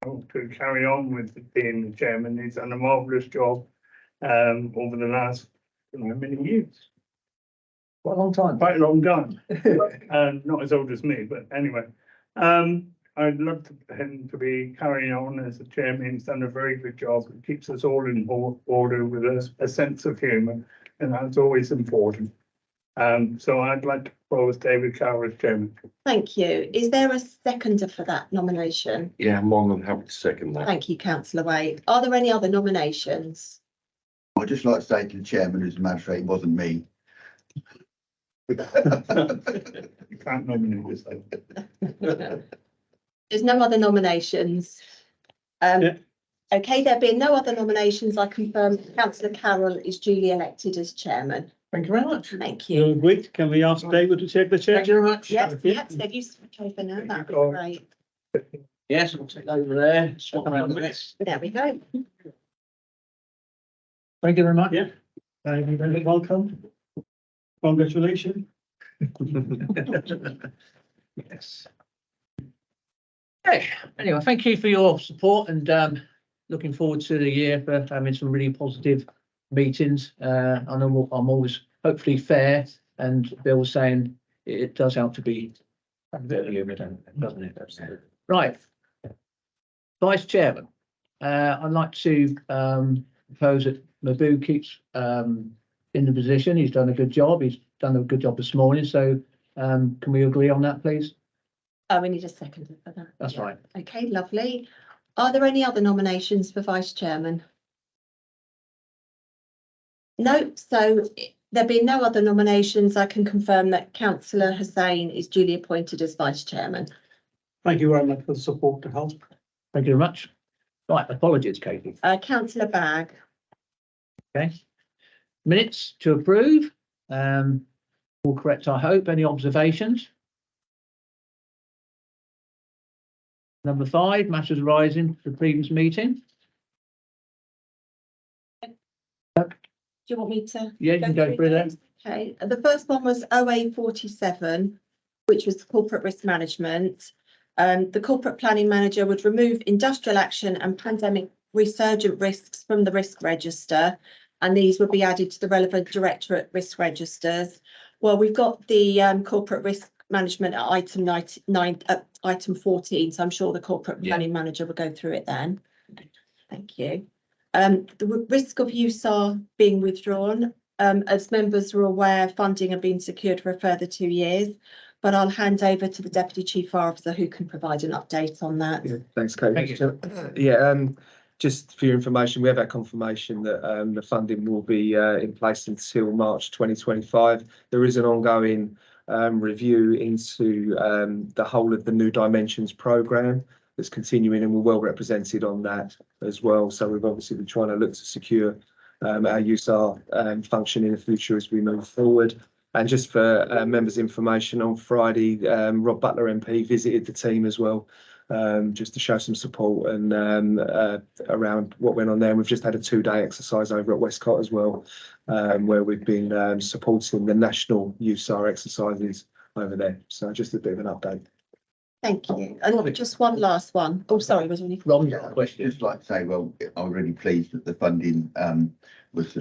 Carroll to carry on with being the chairman. He's done a marvellous job over the last many years. Quite a long time. Quite a long time. Not as old as me, but anyway. I'd love him to be carrying on as the chairman. He's done a very good job. It keeps us all in order with a sense of humour, and that's always important. So I'd like to propose David Carroll as chairman. Thank you. Is there a seconder for that nomination? Yeah, I'm more than happy to second that. Thank you, councillor Wade. Are there any other nominations? I'd just like to say to the chairman, who's the magistrate, it wasn't me. You can't nominate this. There's no other nominations. Okay, there being no other nominations, I confirm councillor Carroll is duly elected as chairman. Thank you very much. Thank You you. agree? Can we ask David to take the chair? Thank you very much. Yes, yes, if you switch over now, that'd be great. Yes, I'll take over there. Swap around the bits. There we go. Thank you very much. Yeah. Welcome. Congratulations. Yes. Okay, anyway, thank you for your support and looking forward to the year for having some really positive meetings. I know I'm always hopefully fair, and Bill was saying it does help to be a bit of humour, doesn't it? Right. Vice Chairman, I'd like to propose that Mabu keeps in the position. He's done a good job. He's done a good job this morning. So can we agree on that, please? Oh, we need a seconder for that. That's Yeah. right. Okay, lovely. Are there any other nominations for vice chairman? No, so there being no other nominations, I can confirm that councillor Hussain is duly appointed as vice chairman. Thank you very much for the support to help. Thank you very much. Right, apologies, Katie. Councillor Bagg. Okay. Minutes to approve. All correct, I hope. Any observations? Number 5, matters arising from the previous meeting. Do you want me to? Yeah, you can go through that. Okay, the first one was OA 47, which was corporate risk management. The corporate planning manager would remove industrial action and pandemic resurgent risks from the risk register, and these would be added to the relevant directorate risk registers. Well, we've got the corporate risk management at item 14, so I'm sure the corporate planning manager will go through it then. Thank you. The risk of USAR being withdrawn. As members are aware, funding have been secured for a further 2 years, but I'll hand over to the Deputy Chief Fire Officer who can provide an update on that. Yeah, thanks, Kate. Thank you. Yeah, just for your information, we have had confirmation that the funding will be in place until March 2025. There is an ongoing review into the whole of the New Dimensions programme that's continuing, and we're well represented on that as well. So we've obviously been trying to look to secure our USAR function in the future as we move forward. And just for members' information, on Friday, Rob Butler MP visited the team as well, just to show some support and around what went on there. And we've just had a 2-day exercise over at Westcott as well, where we've been supporting the national USAR exercises over there. So just a bit of an update. Thank you. And just one last one. Oh, sorry, was there any? Ron, I'd question. just like to say, well, I'm really pleased that the funding was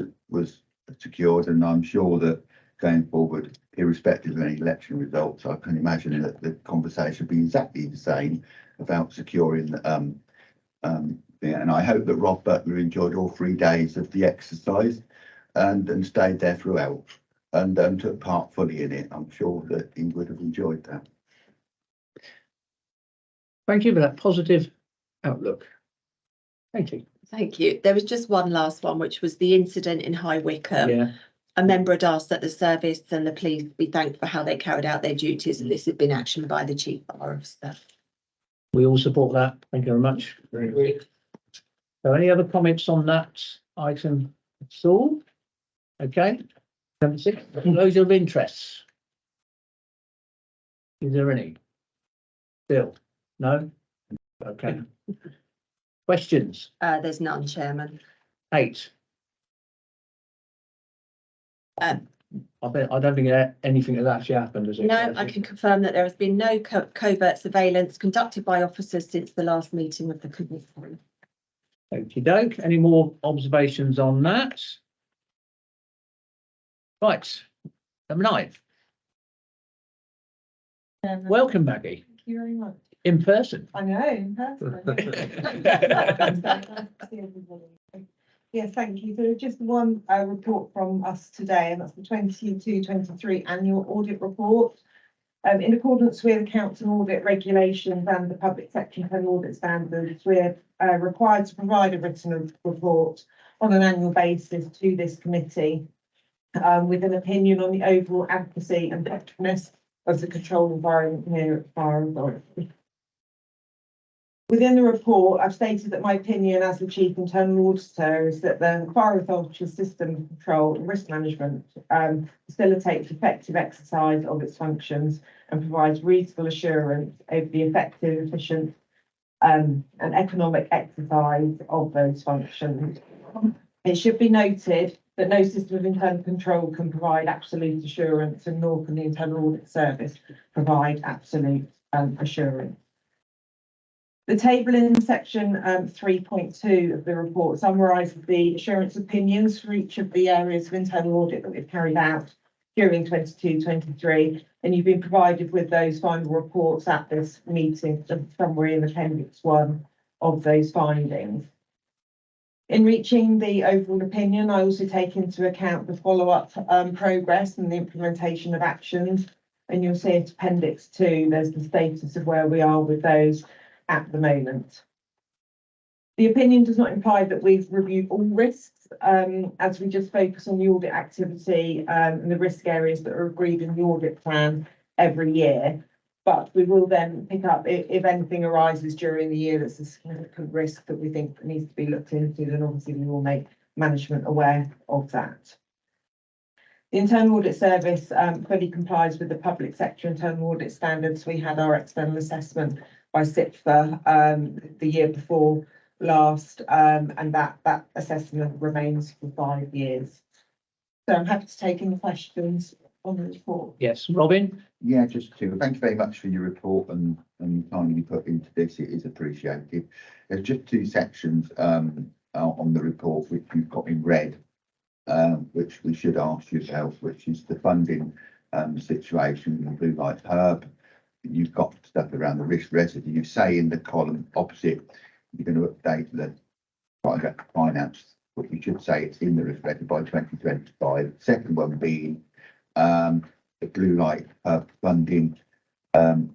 secured, and I'm sure that going forward, irrespective of any election results, I can imagine that the conversation will be exactly the same about securing. And I hope that Rob Butler enjoyed all 3 days of the exercise and stayed there throughout and took part fully in it. I'm sure that he would have enjoyed that. Thank you for that positive outlook. Thank you. Thank you. There was just one last one, which was the incident in High Wycombe. Yeah. A member had asked that the service and the police be thanked for how they carried out their duties, and this had been actioned by the Chief Fire Officer. We all support that. Thank you very much. So any other comments on that item at all? Okay. Number 6, disclosure of interests. Is there any? Bill? No? Okay. Questions? There's none, Chairman. 8. I don't think anything has actually happened, has it? No, I can confirm that there has been no covert surveillance conducted by officers since the last meeting with the committee. Okey doke. Any more observations on that? Right, number 9. Welcome, Maggie, Thank you very much. in person. I know, in person. Yes, thank you. So just one report from us today, and that's the 22-23 annual audit report. In accordance with accounts and audit regulations and the public sector internal audit standards, we're required to provide a written report on an annual basis to this committee with an opinion on the overall adequacy and effectiveness of the control environment here at Fire Authority. Within the report, I've stated that my opinion as the Chief Internal Auditor is that the Fire Authority's system of control and risk management facilitates effective exercise of its functions and provides reasonable assurance over the effective, efficient and economic exercise of those functions. It should be noted that no system of internal control can provide absolute assurance, and nor can the Internal Audit Service provide absolute assurance. The table in section 3.2 of the report summarises the assurance opinions for each of the areas of internal audit that we've carried out during 22-23, and you've been provided with those final reports at this meeting, somewhere in appendix 1 of those findings. In reaching the overall opinion, I also take into account the follow-up progress and the implementation of actions, and you'll see at appendix 2 there's the status of where we are with those at the moment. The opinion does not imply that we've reviewed all risks, as we just focus on the audit activity and the risk areas that are agreed in the audit plan every year. But we will then pick up if anything arises during the year that's a significant risk that we think needs to be looked into, then obviously we will make management aware of that. The Internal Audit Service fully complies with the public sector internal audit standards. We had our external assessment by CIPFA the year before last, and that assessment remains for 5 years. So I'm happy to take any questions on the report. Yes, Robin? Yeah, just to thank you very much for your report and time you put into this. It is appreciated. There's just 2 sections on the report which you've got in red, which we should ask yourself, which is the funding situation in the Blue Light Herb. You've got stuff around the risk residue. You say in the column opposite, you're going to update the private finance, but you should say it's in the risk residue by 2025. Second one being the Blue Light Herb funding.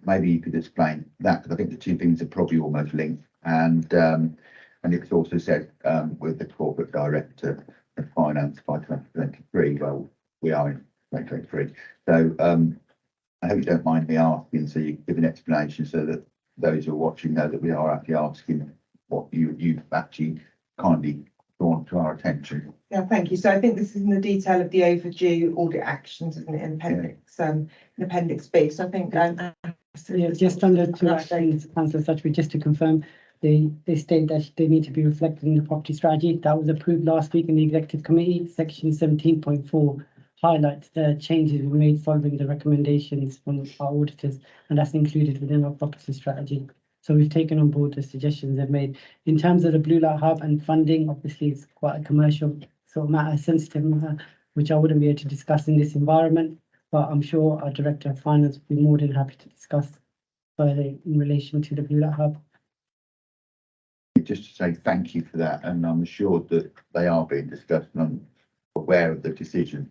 Maybe you could explain that, because I think the 2 things are probably almost linked. And it's also said with the corporate director of finance by 2023. Well, we are in 2023. So I hope you don't mind me asking, so you give an explanation so that those who are watching know that we are actually asking what you've actually kindly drawn to our attention. Yeah, thank you. So I think this is in the detail of the overdue audit actions, isn't it, in appendix B. So I think yeah, just under 2 actions, Councillor Secretary, just to confirm, they state that they need to be reflected in the property strategy that was approved last week in the executive committee. Section 17.4 highlights the changes we made following the recommendations from our auditors, and that's included within our property strategy. So we've taken on board the suggestions they've made. In terms of the Blue Light Hub and funding, obviously it's quite a commercial sort of matter, sensitive matter, which I wouldn't be able to discuss in this environment, but I'm sure our Director of Finance will be more than happy to discuss further in relation to the Blue Light Hub. Just to say thank you for that, and I'm assured that they are being discussed, and I'm aware of the decision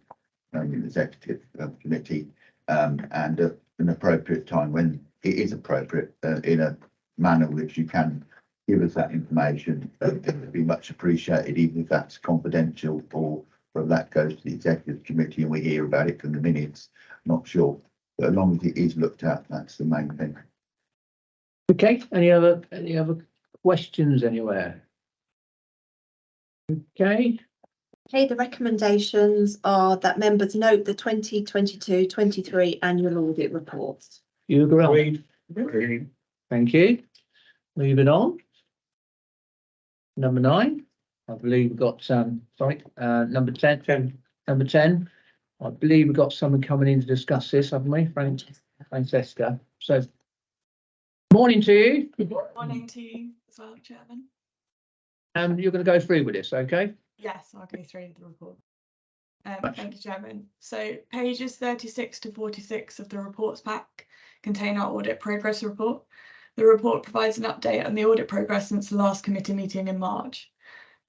in the executive committee, and at an appropriate time when it is appropriate, in a manner which you can give us that information. It would be much appreciated, even if that's confidential, or whether that goes to the executive committee and we hear about it from the minutes. I'm not sure, but as long as it is looked at, that's the main thing. Okay, any other questions anywhere? Okay. Okay, the recommendations are that members note the 2022-23 annual audit reports. You agree? Agreed. Thank you. Moving on. Number 9, I believe we've got number 10. 10. Number 10. I believe we've got someone coming in to discuss this, haven't we, Francesca? So, morning to you. Morning to you as well, Chairman. And you're going to go through with this, okay? Yes, I'll go through the report. Thank you, Chairman. So pages 36 to 46 of the reports pack contain our audit progress report. The report provides an update on the audit progress since the last committee meeting in March.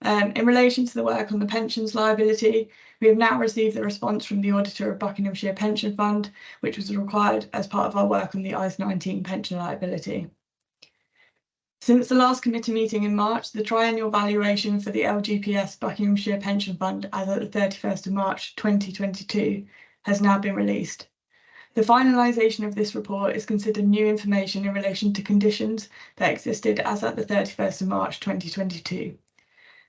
In relation to the work on the pensions liability, we have now received the response from the auditor of Buckinghamshire Pension Fund, which was required as part of our work on the IAS 19 pension liability. Since the last committee meeting in March, the triennial valuation for the LGPS Buckinghamshire Pension Fund as at the 31st of March 2022 has now been released. The finalisation of this report is considered new information in relation to conditions that existed as at the 31st of March 2022.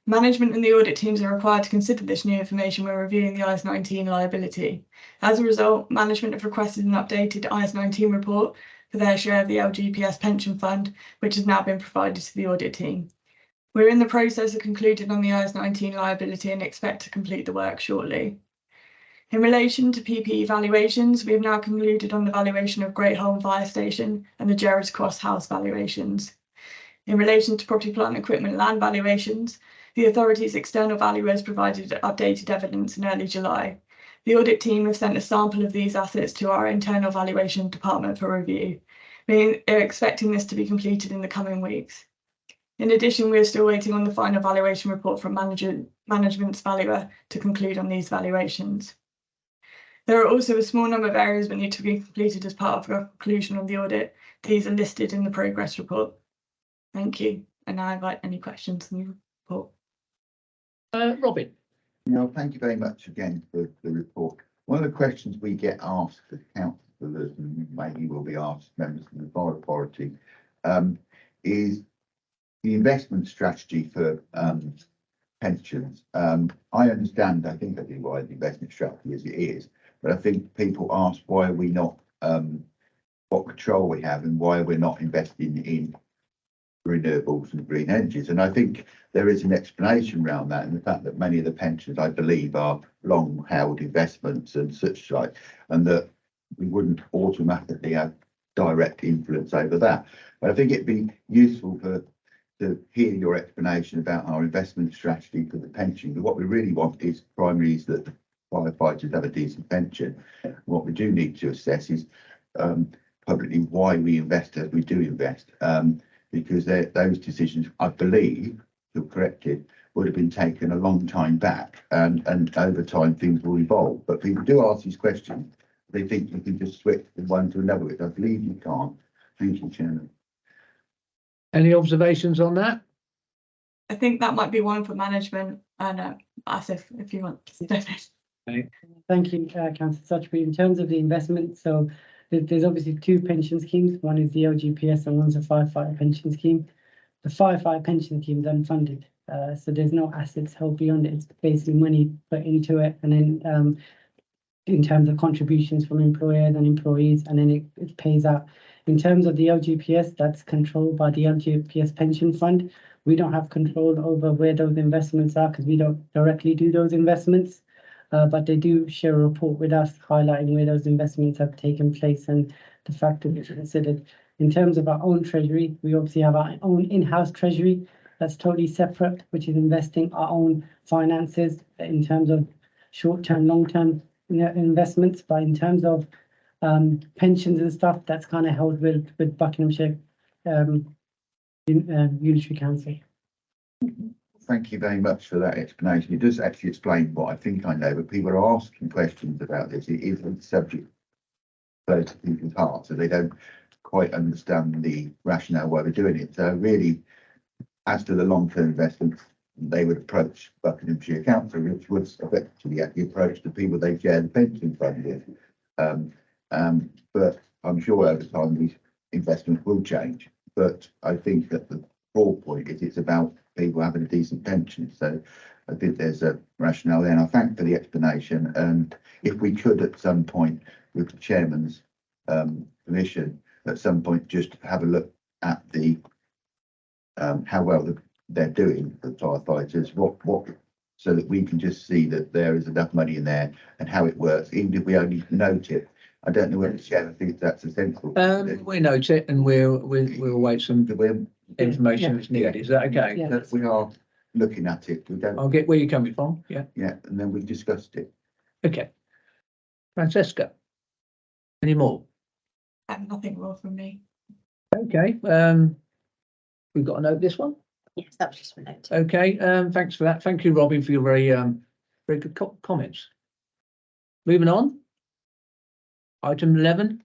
Management and the audit teams are required to consider this new information when reviewing the IAS 19 liability. As a result, management have requested an updated IAS 19 report for their share of the LGPS pension fund, which has now been provided to the audit team. We're in the process of concluding on the IAS 19 liability and expect to complete the work shortly. In relation to PPE valuations, we have now concluded on the valuation of Great Holme Fire Station and the Gerrards Cross House valuations. In relation to property, plant and equipment land valuations, the authority's external valuers provided updated evidence in early July. The audit team have sent a sample of these assets to our internal valuation department for review. We are expecting this to be completed in the coming weeks. In addition, we are still waiting on the final valuation report from management's valuer to conclude on these valuations. There are also a small number of areas that need to be completed as part of the conclusion of the audit. These are listed in the progress report. Thank you. And I invite any questions in the report. Robin. Thank you very much again for the report. One of the questions we get asked as councillors, and maybe will be asked members of the Bar Authority, is the investment strategy for pensions. I understand, I think I do why the investment strategy as it is, but I think people ask why are we not, what control we have and why we're not investing in renewables and green energies. And I think there is an explanation around that, and the fact that many of the pensions, I believe, are long held investments and such like, and that we wouldn't automatically have direct influence over that. But I think it'd be useful to hear your explanation about our investment strategy for the pension. But what we really want is primarily is that the firefighters have a decent pension. What we do need to assess is publicly why we invest as we do invest. Because those decisions, I believe, you're corrected, would have been taken a long time back, and over time things will evolve. But people do ask these questions. They think you can just switch from one to another, which I believe you can't. Thank you, Chairman. Any observations on that? I think that might be one for management and Asif, if you want to suggest. Thank you, Councillor Sutchbury. In terms of the investment, so there's obviously two pension schemes. One is the LGPS and one's a firefighter pension scheme. The firefighter pension scheme is unfunded, so there's no assets held beyond it. It's basically money put into it, and then in terms of contributions from employers and employees, and then it pays out. In terms of the LGPS, that's controlled by the LGPS pension fund. We don't have control over where those investments are because we don't directly do those investments. But they do share a report with us highlighting where those investments have taken place and the factors which are considered. In terms of our own treasury, we obviously have our own in-house treasury that's totally separate, which is investing our own finances in terms of short-term, long-term investments. But in terms of pensions and stuff, that's kind of held with Buckinghamshire Unitary Council. Thank you very much for that explanation. It does actually explain what I think I know, but people are asking questions about this. It is a subject close to people's hearts, so they don't quite understand the rationale why we're doing it. So really, as to the long-term investments, they would approach Buckinghamshire Council, which would effectively approach the people they share the pension fund with. But I'm sure over time these investments will change. But I think that the broad point is it's about people having a decent pension. So I think there's a rationale there, and I thank for the explanation. And if we could at some point, with the chairman's permission, at some point just have a look at the how well they're doing, the firefighters, what so that we can just see that there is enough money in there and how it works, even if we only note it. I don't know whether the chairman thinks that's essential. We note it and we'll wait some information that's needed. Is that okay? Yeah. That we are looking at it, we don't, I'll get where you're coming from. Yeah. yeah, and then we discussed it. Okay. Francesca, any more? Nothing more from me. Okay, we've got to note this one. Yes, that was just a note. Okay, thanks for that. Thank you, Robin, for your very good comments. Moving on. Item 11.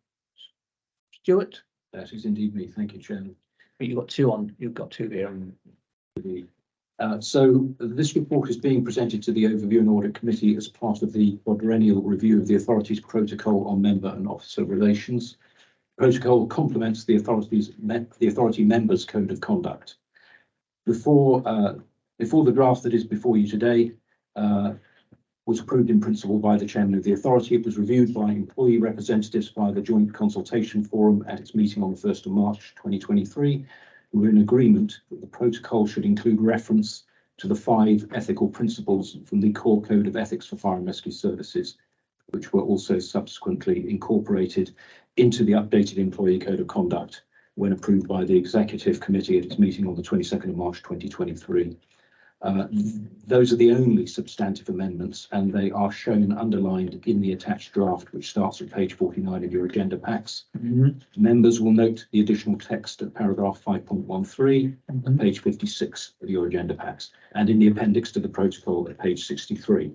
Stuart, That is indeed me. Thank you, Chairman. you've got two on. You've got two here. So this report is being presented to the Overview and Audit Committee as part of the quadrennial review of the authority's protocol on member and officer relations. Protocol complements the authority members' code of conduct. Before the draft that is before you today was approved in principle by the chairman of the authority, it was reviewed by employee representatives via the joint consultation forum at its meeting on the 1st of March 2023. We were in agreement that the protocol should include reference to the 5 ethical principles from the core code of ethics for fire and rescue services, which were also subsequently incorporated into the updated employee code of conduct when approved by the executive committee at its meeting on the 22nd of March 2023. Those are the only substantive amendments, and they are shown underlined in the attached draft, which starts at page 49 of your agenda packs. Members will note the additional text at paragraph 5.13 and page 56 of your agenda packs, and in the appendix to the protocol at page 63.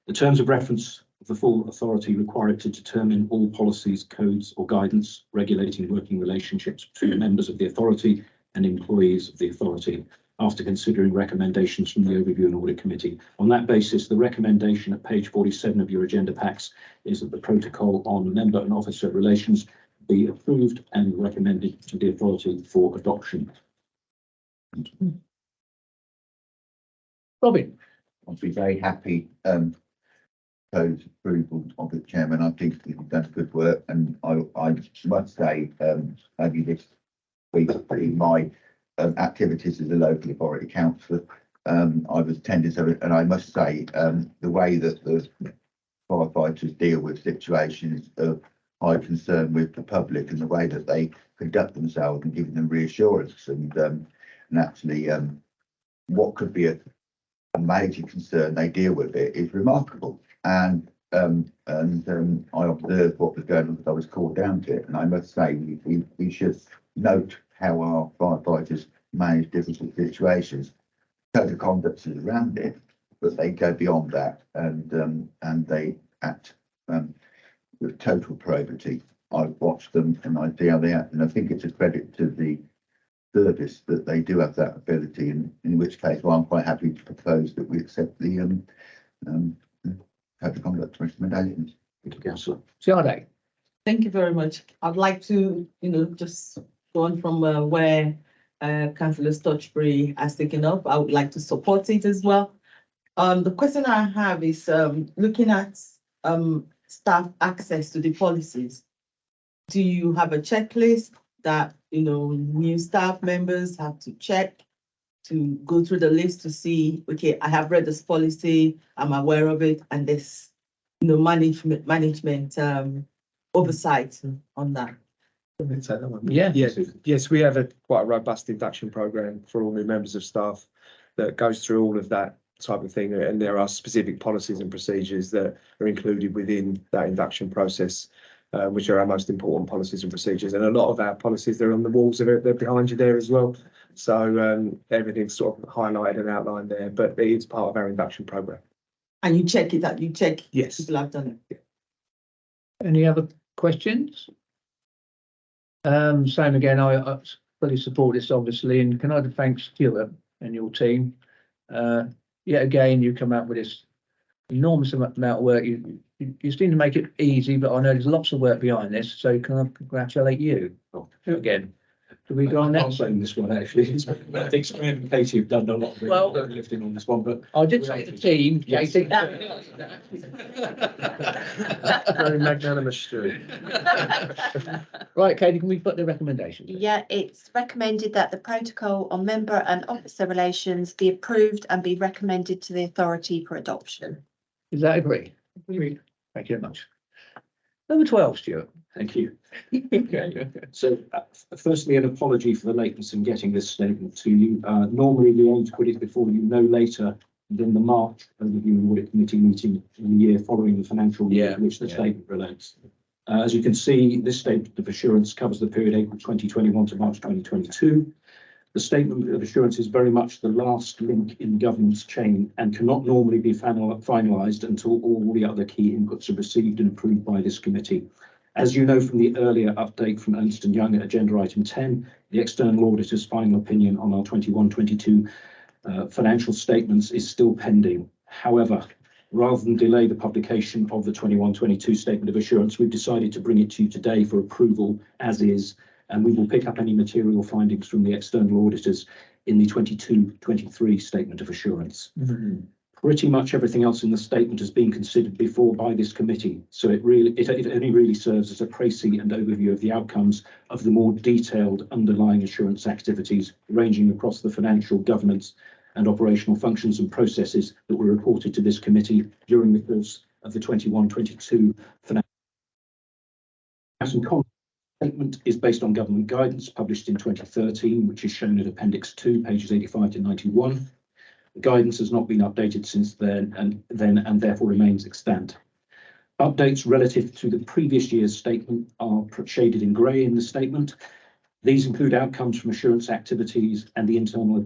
The terms of reference of the full authority require it to determine all policies, codes, or guidance regulating working relationships between members of the authority and employees of the authority, after considering recommendations from the Overview and Audit Committee. On that basis, the recommendation at page 47 of your agenda packs is that the protocol on member and officer relations be approved and recommended to the authority for adoption. Robin, I'd be very happy code approval of the chairman. I think you've done good work, and I must say, only this week in my activities as a local authority councillor, I was attending to it, and I must say, the way that the firefighters deal with situations of high concern with the public and the way that they conduct themselves and giving them reassurance and actually what could be a major concern, they deal with it, is remarkable. And I observed what was going on because I was called down to it, and I must say we should note how our firefighters manage difficult situations. Code of conduct is around it, but they go beyond that, and they act with total probity. I've watched them and I see how they act, and I think it's a credit to the service that they do have that ability, and in which case, well, I'm quite happy to propose that we accept the code of conduct recommendations. Thank you, Councillor. Siade. Thank you very much. I'd like to, just go on from where Councillor Stotchbury has taken up. I would like to support it as well. The question I have is looking at staff access to the policies. Do you have a checklist that new staff members have to check to go through the list to see, okay, I have read this policy, I'm aware of it, and this management oversight on that? Yeah. Yes, we have quite a robust induction program for all new members of staff that goes through all of that type of thing, and there are specific policies and procedures that are included within that induction process, which are our most important policies and procedures. And a lot of our policies, they're on the walls, they're behind you there as well. So everything's sort of highlighted and outlined there, but it's part of our induction program. And you check it out, Yes. people have done it. Any other questions? Same again, I fully support this, obviously, and can I thank Stuart and your team. Yet again, you come out with this enormous amount of work. You seem to make it easy, but I know there's lots of work behind this, so can I congratulate you again? Should we go on I'm next? saying this one actually. I think Graham and Katie have done a lot of Well- heavy lifting on this one, but I did say the team. Yes. Katie. Very magnanimous, Stuart. Right, Katie, can we put the recommendation? Yeah, it's recommended that the protocol on member and officer relations be approved and be recommended to the authority for adoption. Is that agree? Agreed. Thank you very much. Number 12, Stuart. thank you. So firstly, an apology for the lateness in getting this statement to you. Normally we aim to put it before you no later than the March Overview and Audit Committee meeting in the year following the financial year to which the statement relates. As you can see, this statement of assurance covers the period April 2021 to March 2022. The statement of assurance is very much the last link in governance chain and cannot normally be finalised until all the other key inputs are received and approved by this committee. As you know from the earlier update from Ernst & Young at agenda item 10, the external auditor's final opinion on our 21-22 financial statements is still pending. However, rather than delay the publication of the 21-22 statement of assurance, we've decided to bring it to you today for approval as is, and we will pick up any material findings from the external auditors in the 22-23 statement of assurance. Pretty much everything else in the statement has been considered before by this committee, so it only really serves as a précis and overview of the outcomes of the more detailed underlying assurance activities ranging across the financial, governance and operational functions and processes that were reported to this committee during the course of the 21-22 financial statement is based on government guidance published in 2013, which is shown at Appendix 2, pages 85 to 91. The guidance has not been updated since then and therefore remains extant. Updates relative to the previous year's statement are shaded in grey in the statement. These include outcomes from assurance activities and the internal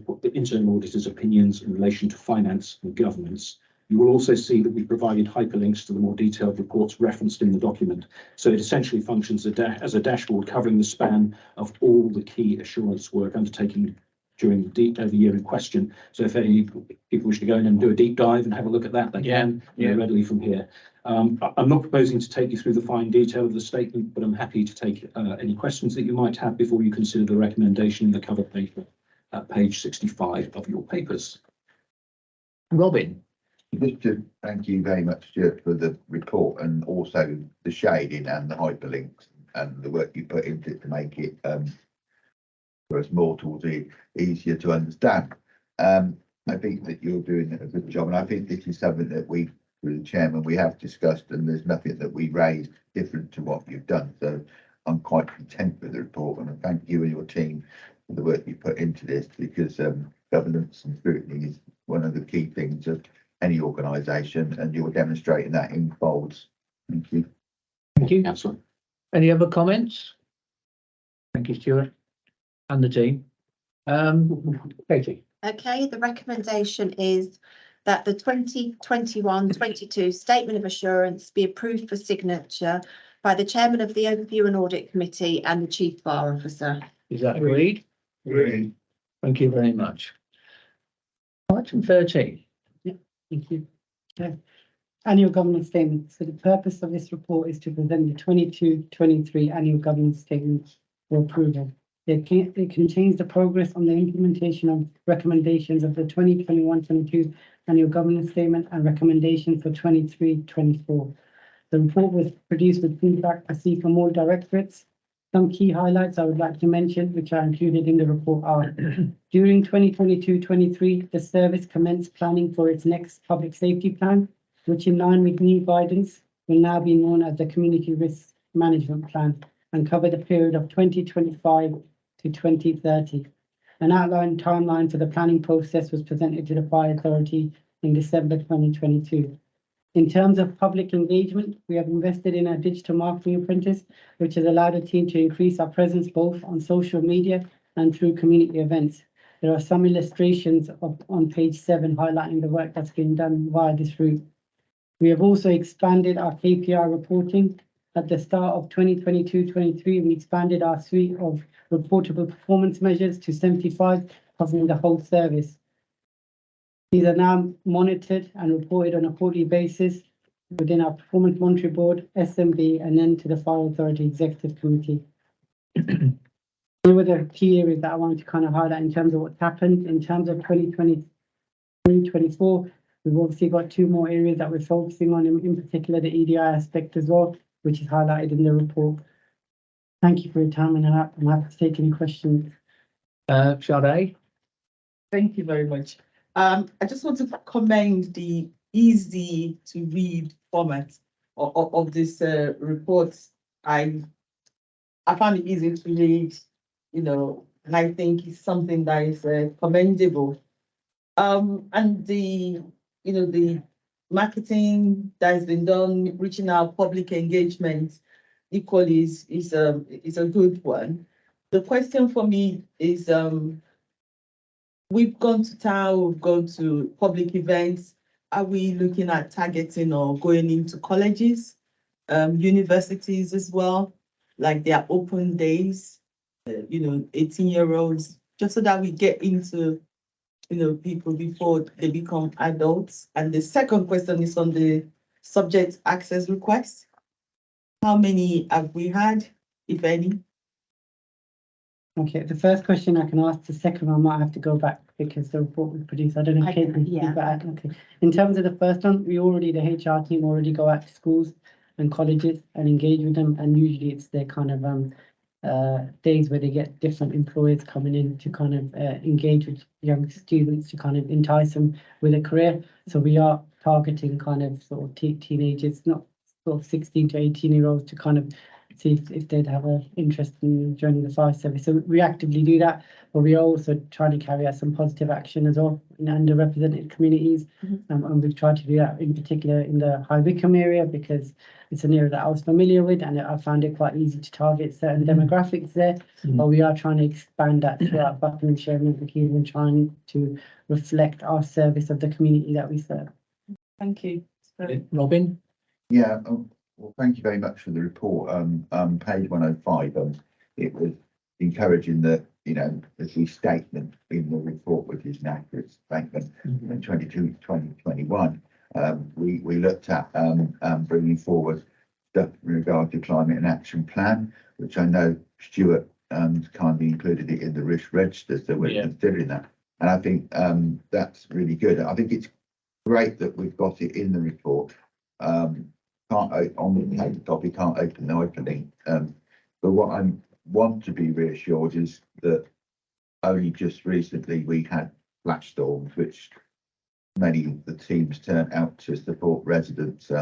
auditor's opinions in relation to finance and governance. You will also see that we provided hyperlinks to the more detailed reports referenced in the document. So it essentially functions as a dashboard covering the span of all the key assurance work undertaken during the year in question. So if any people wish to go in and do a deep dive and have a look at that, they can readily from here. I'm not proposing to take you through the fine detail of the statement, but I'm happy to take any questions that you might have before you consider the recommendation in the cover paper at page 65 of your papers. Robin. Just to thank you very much, Stuart, for the report and also the shading and the hyperlinks and the work you put into it to make it for us mortals easier to understand. I think that you're doing a good job, and I think this is something that we, with the chairman, we have discussed, and there's nothing that we raised different to what you've done. So I'm quite content with the report, and I thank you and your team for the work you put into this, because governance and scrutiny is one of the key things of any organisation, and you're demonstrating that in folds. Thank you. Thank you. Councillor. Any other comments? Thank you, Stuart and the team. Katie. Okay, the recommendation is that the 2021-22 statement of assurance be approved for signature by the chairman of the Overview and Audit Committee and the chief bar officer. Is that agreed? Agreed. Thank you very much. Item 13. Thank you. Okay. Annual governance statement. So the purpose of this report is to present the 22-23 annual governance statement for approval. It contains the progress on the implementation of recommendations of the 2021-22 annual governance statement and recommendations for 23-24. The report was produced with feedback received from all directorates. Some key highlights I would like to mention, which are included in the report, are during 2022-23, the service commenced planning for its next public safety plan, which in line with new guidance will now be known as the Community Risk Management Plan and cover the period of 2025 to 2030. An outline timeline for the planning process was presented to the Fire Authority in December 2022. In terms of public engagement, we have invested in a digital marketing apprentice, which has allowed the team to increase our presence both on social media and through community events. There are some illustrations on page 7 highlighting the work that's been done via this route. We have also expanded our KPI reporting. At the start of 2022-23, we expanded our suite of reportable performance measures to 75, covering the whole service. These are now monitored and reported on a quarterly basis within our Performance Monitoring Board, SMB, and then to the Fire Authority Executive Committee. There were the key areas that I wanted to kind of highlight in terms of what's happened in terms of 2023-24. We've obviously got two more areas that we're focusing on, in particular the EDI aspect as well, which is highlighted in the report. Thank you for your time, and I'm happy to take any questions. Sade? Thank you very much. I just want to commend the easy to read format of this report. I found it easy to read, and I think it's something that is commendable. And the marketing that has been done, reaching out public engagement equally is a good one. The question for me is, we've gone to town, we've gone to public events. Are we looking at targeting or going into colleges, universities as well, like their open days, 18-year-olds, just so that we get into, people before they become adults? And the second question is on the subject access requests. How many have we had, if any? Okay, the first question I can ask. The second one I might have to go back because the report was produced. I don't know if Kate can speak back. Okay. In terms of the first one, the HR team already go out to schools and colleges and engage with them, and usually it's their kind of days where they get different employers coming in to kind of engage with young students to kind of entice them with a career. So we are targeting kind of sort of teenagers, not sort of 16 to 18-year-olds, to kind of see if they'd have an interest in joining the fire service. So we actively do that, but we are also trying to carry out some positive action as well in underrepresented communities. And we've tried to do that in particular in the High Wycombe area, because it's an area that I was familiar with, and I found it quite easy to target certain demographics there. But we are trying to expand that throughout Buckinghamshire and Milton, and trying to reflect our service of the community that we serve. Thank you. Robin? Yeah, well, thank you very much for the report. Page 105, it was encouraging that, as we statement in the report, which is an accurate statement, in 2021, we looked at bringing forward stuff in regard to climate and action plan, which I know Stuart kindly included it in the risk register, so we're considering that. And I think that's really good. I think it's great that we've got it in the report. Can't open the opening. But what I want to be reassured is that only just recently we had flash storms, which many of the teams turned out to support residents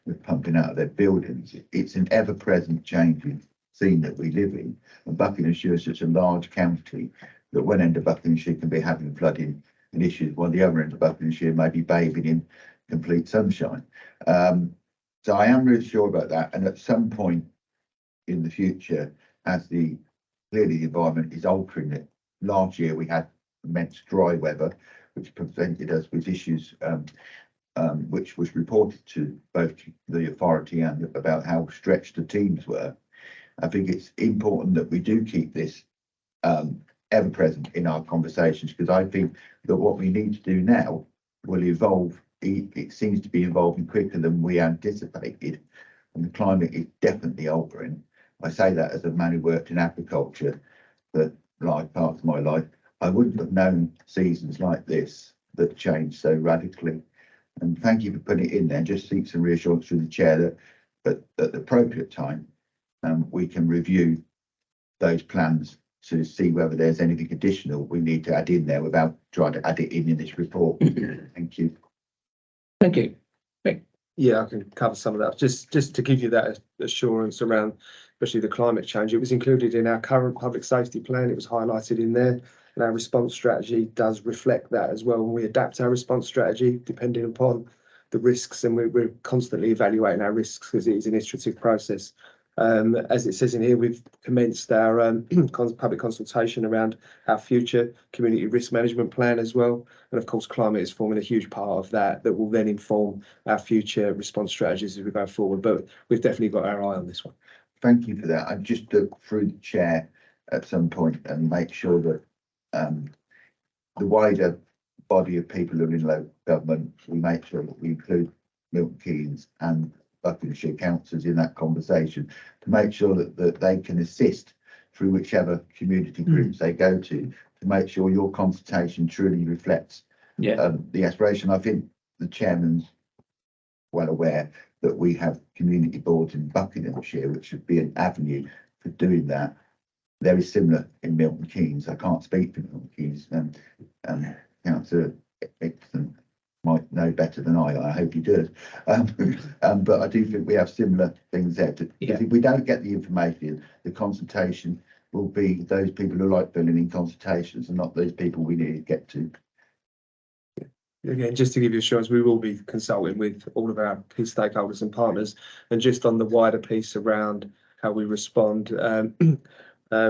with pumping out of their buildings. It's an ever-present changing scene that we live in, and Buckinghamshire is such a large county that one end of Buckinghamshire can be having flooding and issues, while the other end of Buckinghamshire may be bathing in complete sunshine. So I am really sure about that, and at some point in the future, as clearly the environment is altering it. Last year we had immense dry weather, which presented us with issues, which was reported to both the authority and about how stretched the teams were. I think it's important that we do keep this ever present in our conversations, because I think that what we need to do now will evolve. It seems to be evolving quicker than we anticipated, and the climate is definitely altering. I say that as a man who worked in agriculture for large parts of my life. I wouldn't have known seasons like this that change so radically. And thank you for putting it in there. Just seek some reassurance through the chair that at the appropriate time, we can review those plans to see whether there's anything additional we need to add in there without trying to add it in this report. Thank you. Thank you. Yeah, I can cover some of that. Just to give you that assurance around, especially the climate change. It was included in our current public safety plan. It was highlighted in there, and our response strategy does reflect that as well. And we adapt our response strategy depending upon the risks, and we're constantly evaluating our risks because it is an iterative process. As it says in here, we've commenced our public consultation around our future community risk management plan as well. And of course, climate is forming a huge part of that will then inform our future response strategies as we go forward. But we've definitely got our eye on this one. Thank you for that. I'd just look through the chair at some point and make sure that the wider body of people who are in local government, we make sure that we include Milton Keynes and Buckinghamshire councillors in that conversation to make sure that they can assist through whichever community groups they go to make sure your consultation truly reflects the aspiration. I think the chairman's well aware that we have community boards in Buckinghamshire, which should be an avenue for doing that. Very similar in Milton Keynes. I can't speak for Milton Keynes, and Councillor Exton might know better than I hope he does. But I do think we have similar things there. Because if we don't get the information, the consultation will be those people who like filling in consultations and not those people we need to get to. Again, just to give you assurance, we will be consulting with all of our key stakeholders and partners. And just on the wider piece around how we respond,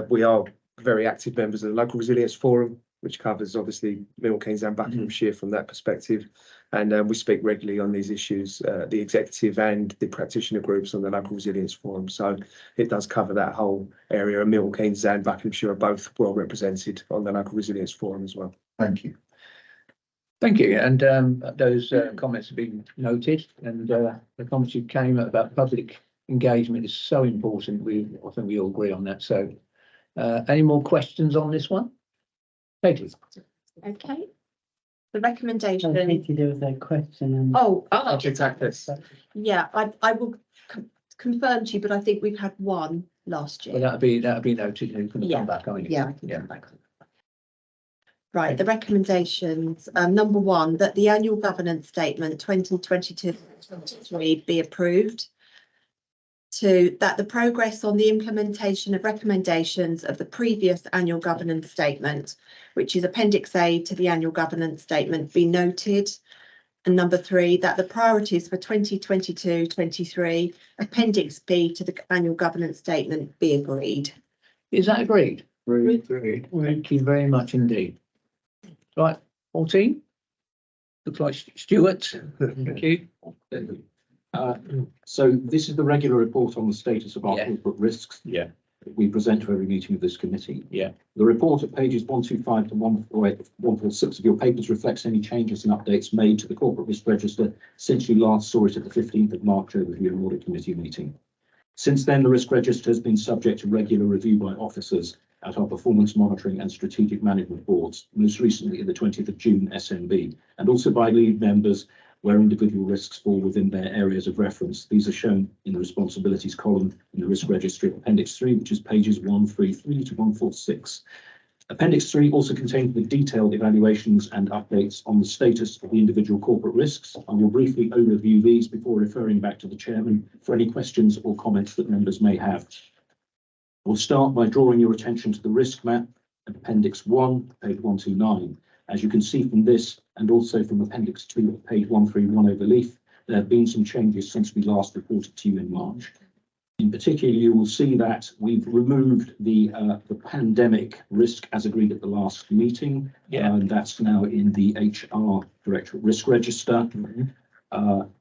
we are very active members of the Local Resilience Forum, which covers obviously Milton Keynes and Buckinghamshire from that perspective. And we speak regularly on these issues, the executive and the practitioner groups on the Local Resilience Forum. So it does cover that whole area, and Milton Keynes and Buckinghamshire are both well represented on the Local Resilience Forum as well. Thank you. Thank you. And those comments have been noted, and the comments you came about public engagement is so important. I think we all agree on that. So any more questions on this one? Katie. Okay. The recommendation. Katie, there was a question. And I'll take this. Yeah, I will confirm to you, but I think we've had one last year. Well, that'll be noted. You can come back on it. Yeah, I can come back. Right, the recommendations. Number one, that the annual governance statement 2022-23 be approved. Two, that the progress on the implementation of recommendations of the previous annual governance statement, which is Appendix A to the annual governance statement, be noted. And number three, that the priorities for 2022-23, Appendix B to the annual governance statement, be agreed. Is that agreed? Agreed. Thank you very much indeed. Right, 14. Looks like Stuart. Thank you. So this is the regular report on the status of our corporate risks. Yeah. We present to every meeting of this committee. Yeah. The report at pages 125 to 146 of your papers reflects any changes and updates made to the corporate risk register since you last saw it at the 15th of March Overview and Audit Committee meeting. Since then, the risk register has been subject to regular review by officers at our performance monitoring and strategic management boards, most recently in the 20th of June SMB, and also by lead members where individual risks fall within their areas of reference. These are shown in the responsibilities column in the risk registry Appendix 3, which is pages 133 to 146. Appendix 3 also contains the detailed evaluations and updates on the status of the individual corporate risks. I will briefly overview these before referring back to the chairman for any questions or comments that members may have. We'll start by drawing your attention to the risk map at Appendix 1, page 129. As you can see from this, and also from Appendix 2, page 131 overleaf, there have been some changes since we last reported to you in March. In particular, you will see that we've removed the pandemic risk as agreed at the last meeting. And that's now in the HR Directorate Risk Register.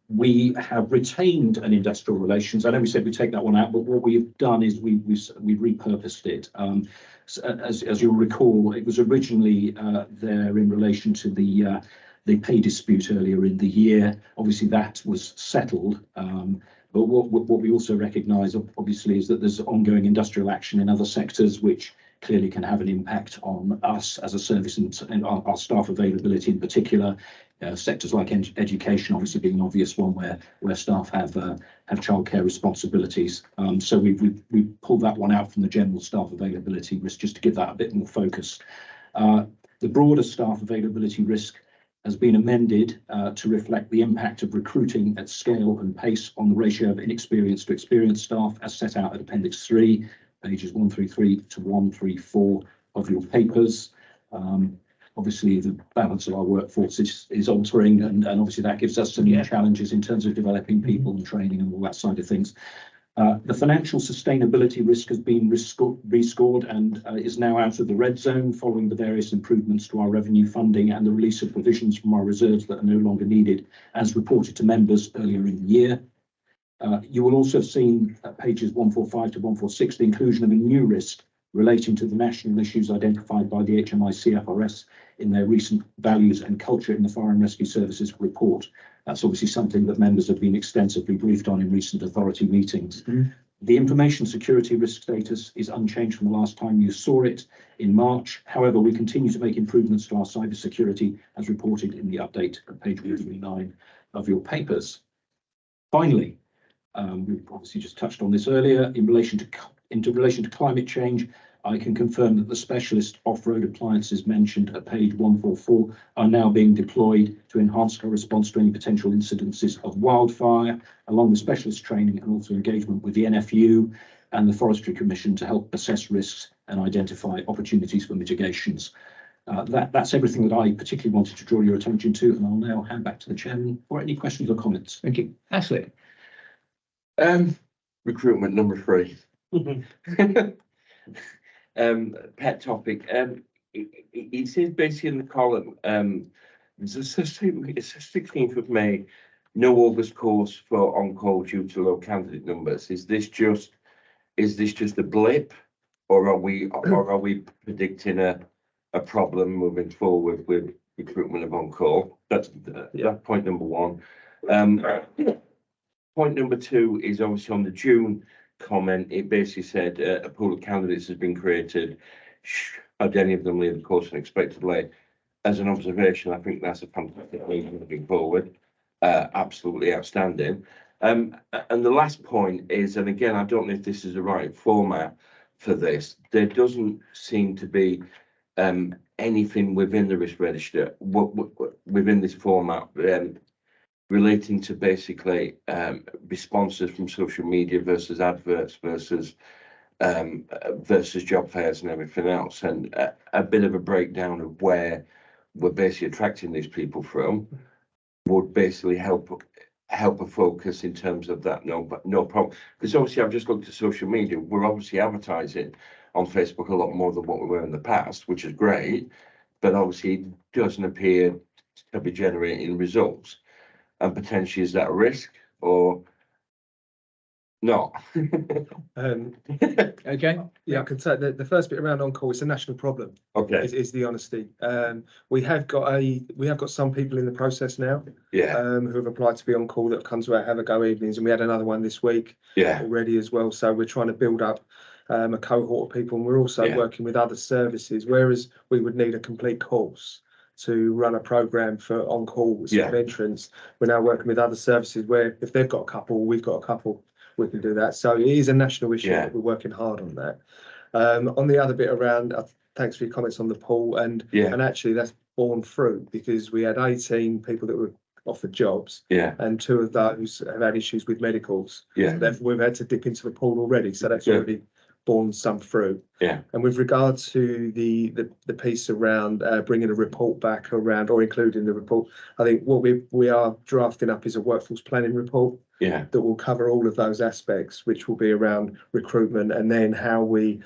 We have retained an industrial relations. I know we said we take that one out, but what we've done is we've repurposed it. As you'll recall, it was originally there in relation to the pay dispute earlier in the year. Obviously, that was settled. But what we also recognise, obviously, is that there's ongoing industrial action in other sectors, which clearly can have an impact on us as a service and our staff availability in particular. Sectors like education, obviously being an obvious one where staff have childcare responsibilities. So we pulled that one out from the general staff availability risk just to give that a bit more focus. The broader staff availability risk has been amended to reflect the impact of recruiting at scale and pace on the ratio of inexperienced to experienced staff as set out at Appendix 3, pages 133 to 134 of your papers. Obviously, the balance of our workforce is altering, and obviously that gives us some new challenges in terms of developing people and training and all that side of things. The financial sustainability risk has been rescored and is now out of the red zone following the various improvements to our revenue funding and the release of provisions from our reserves that are no longer needed, as reported to members earlier in the year. You will also have seen at pages 145 to 146 the inclusion of a new risk relating to the national issues identified by the HMI CFRS in their recent Values and Culture in the Fire and Rescue Services report. That's obviously something that members have been extensively briefed on in recent authority meetings. The information security risk status is unchanged from the last time you saw it in March. However, we continue to make improvements to our cyber security as reported in the update at page 139 of your papers. Finally, we've obviously just touched on this earlier in relation to climate change. I can confirm that the specialist off-road appliances mentioned at page 144 are now being deployed to enhance our response to any potential incidences of wildfire, along with specialist training and also engagement with the NFU and the Forestry Commission to help assess risks and identify opportunities for mitigations. That's everything that I particularly wanted to draw your attention to, and I'll now hand back to the chairman for any questions or comments. Thank you. Ashley? Recruitment number 3. Pet topic. It says basically in the column, it's the 16th of May, no August course for on-call due to low candidate numbers. Is this just a blip, or are we predicting a problem moving forward with recruitment of on-call? That's point number 1. Point number 2 is obviously on the June comment. It basically said a pool of candidates has been created. Should any of them leave the course unexpectedly? As an observation, I think that's a fantastic way moving forward. Absolutely outstanding. And the last point is, and again, I don't know if this is the right format for this, there doesn't seem to be anything within the risk register within this format relating to basically responses from social media versus adverts versus job fairs and everything else, and a bit of a breakdown of where we're basically attracting these people from would basically help a focus in terms of that. No problem, because obviously I've just looked at social media. We're obviously advertising on Facebook a lot more than what we were in the past, which is great, but obviously it doesn't appear to be generating results. And potentially, is that a risk or not? Okay. Yeah, I can say that the first bit around on-call is a national problem. Okay. Is the honesty. We have got some people in the process now. Yeah. Who have applied to be on call that have come to our have a go evenings, and we had another one this week. Yeah. Already as well. So we're trying to build up a cohort of people, and we're also working with other services. Whereas we would need a complete course to run a program for on-call entrance, we're now working with other services where if they've got a couple, we've got a couple, we can do that. So it is a national issue. We're working hard on that. On the other bit around, thanks for your comments on the pool, and actually that's borne fruit because we had 18 people that were offered jobs, and 2 of those have had issues with medicals. So therefore we've had to dip into the pool already, so that's already borne some fruit. And with regard to the piece around bringing a report back around or including the report, I think what we are drafting up is a workforce planning report that will cover all of those aspects, which will be around recruitment and then how we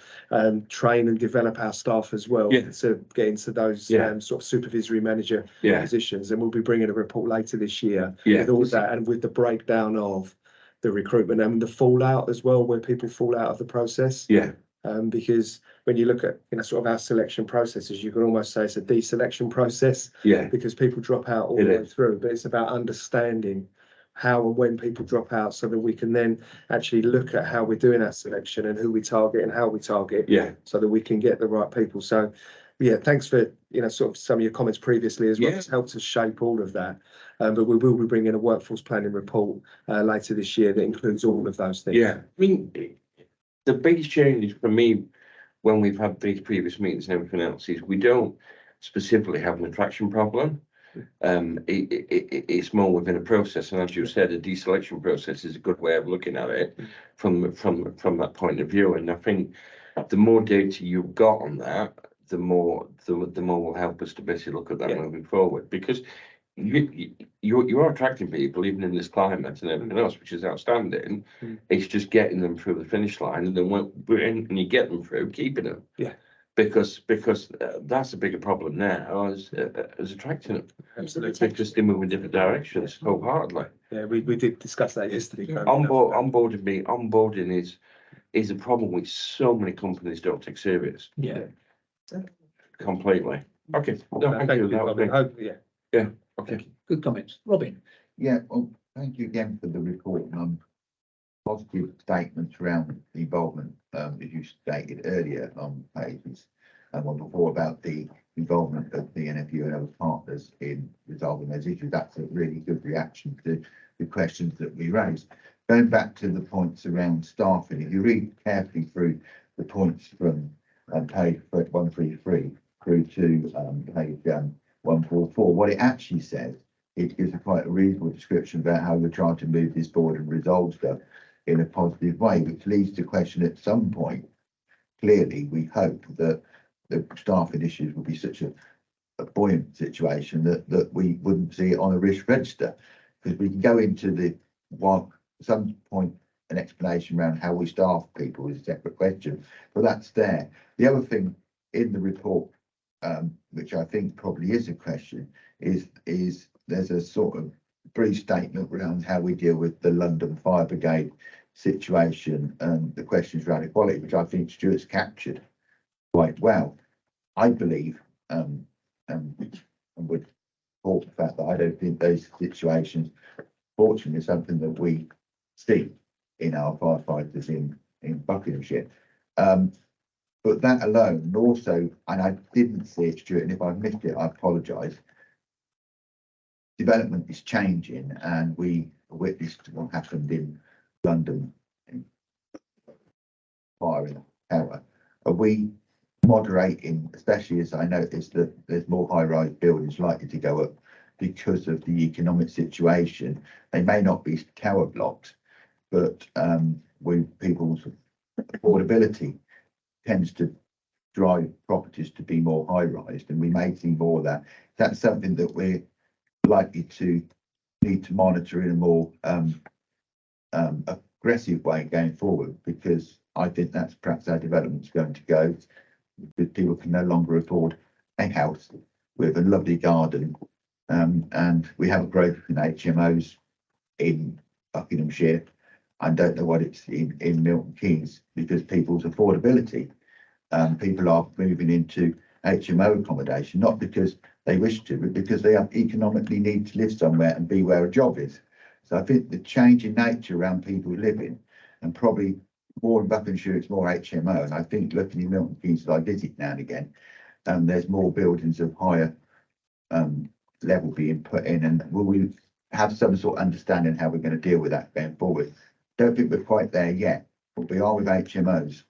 train and develop our staff as well to get into those sort of supervisory manager positions. And we'll be bringing a report later this year with all that and with the breakdown of the recruitment and the fallout as well, where people fall out of the process. Because when you look at sort of our selection processes, you can almost say it's a deselection process. Because people drop out all the way through, but it's about understanding how and when people drop out so that we can then actually look at how we're doing our selection and who we target and how we target so that we can get the right people. So thanks for sort of some of your comments previously as well. It's helped us shape all of that. But we will be bringing a workforce planning report later this year that includes all of those things. I mean, the biggest change for me when we've had these previous meetings and everything else is we don't specifically have an attraction problem. It's more within a process, and as you said, a deselection process is a good way of looking at it from that point of view. And I think the more data you've got on that, the more will help us to basically look at that moving forward, because you're attracting people even in this climate and everything else, which is outstanding. It's just getting them through the finish line, and then when you get them through, keeping them. Because that's a bigger problem now as attracting them. Absolutely. Because they move in different directions wholeheartedly. Yeah, we did discuss that yesterday. Onboarding is a problem which so many companies don't take serious. Completely. Okay. No, thank you. That was great. Okay. Good comments. Robin? Yeah, well, thank you again for the report. positive statements around the involvement, as you stated earlier on pages and one before about the involvement of the NFU and other partners in resolving those issues. That's a really good reaction to the questions that we raised. Going back to the points around staffing, if you read carefully through the points from page 133 through to page 144, what it actually says, it gives a quite a reasonable description about how we're trying to move this forward and resolve stuff in a positive way, which leads to question at some point. Clearly, we hope that the staffing issues will be such a buoyant situation that we wouldn't see it on a risk register, because we can go into the some point an explanation around how we staff people is a separate question, but that's there. The other thing in the report, which I think probably is a question, is there's a sort of brief statement around how we deal with the London Fire Brigade situation and the questions around equality, which I think Stuart's captured quite well. I believe, and would support the fact that I don't think those situations, fortunately, is something that we see in our firefighters in Buckinghamshire. But that alone, and also, and I didn't see it, Stuart, and if I missed it, I apologise. Development is changing, and we witnessed what happened in London in fire in tower. Are we moderating, especially as I noticed that there's more high-rise buildings likely to go up because of the economic situation? They may not be tower blocks, but with people's affordability tends to drive properties to be more high-rise, and we may see more of that. That's something that we're likely to need to monitor in a more aggressive way going forward, because I think that's perhaps how development's going to go, because people can no longer afford a house with a lovely garden, and we have a growth in HMOs in Buckinghamshire. I don't know what it's in Milton Keynes, because people's affordability, people are moving into HMO accommodation, not because they wish to, but because they economically need to live somewhere and be where a job is. So I think the change in nature around people living, and probably more in Buckinghamshire, it's more HMO. And I think looking in Milton Keynes, as I visit now and again, there's more buildings of higher level being put in, and will we have some sort of understanding how we're going to deal with that going forward? Don't think we're quite there yet, but we are with HMOs.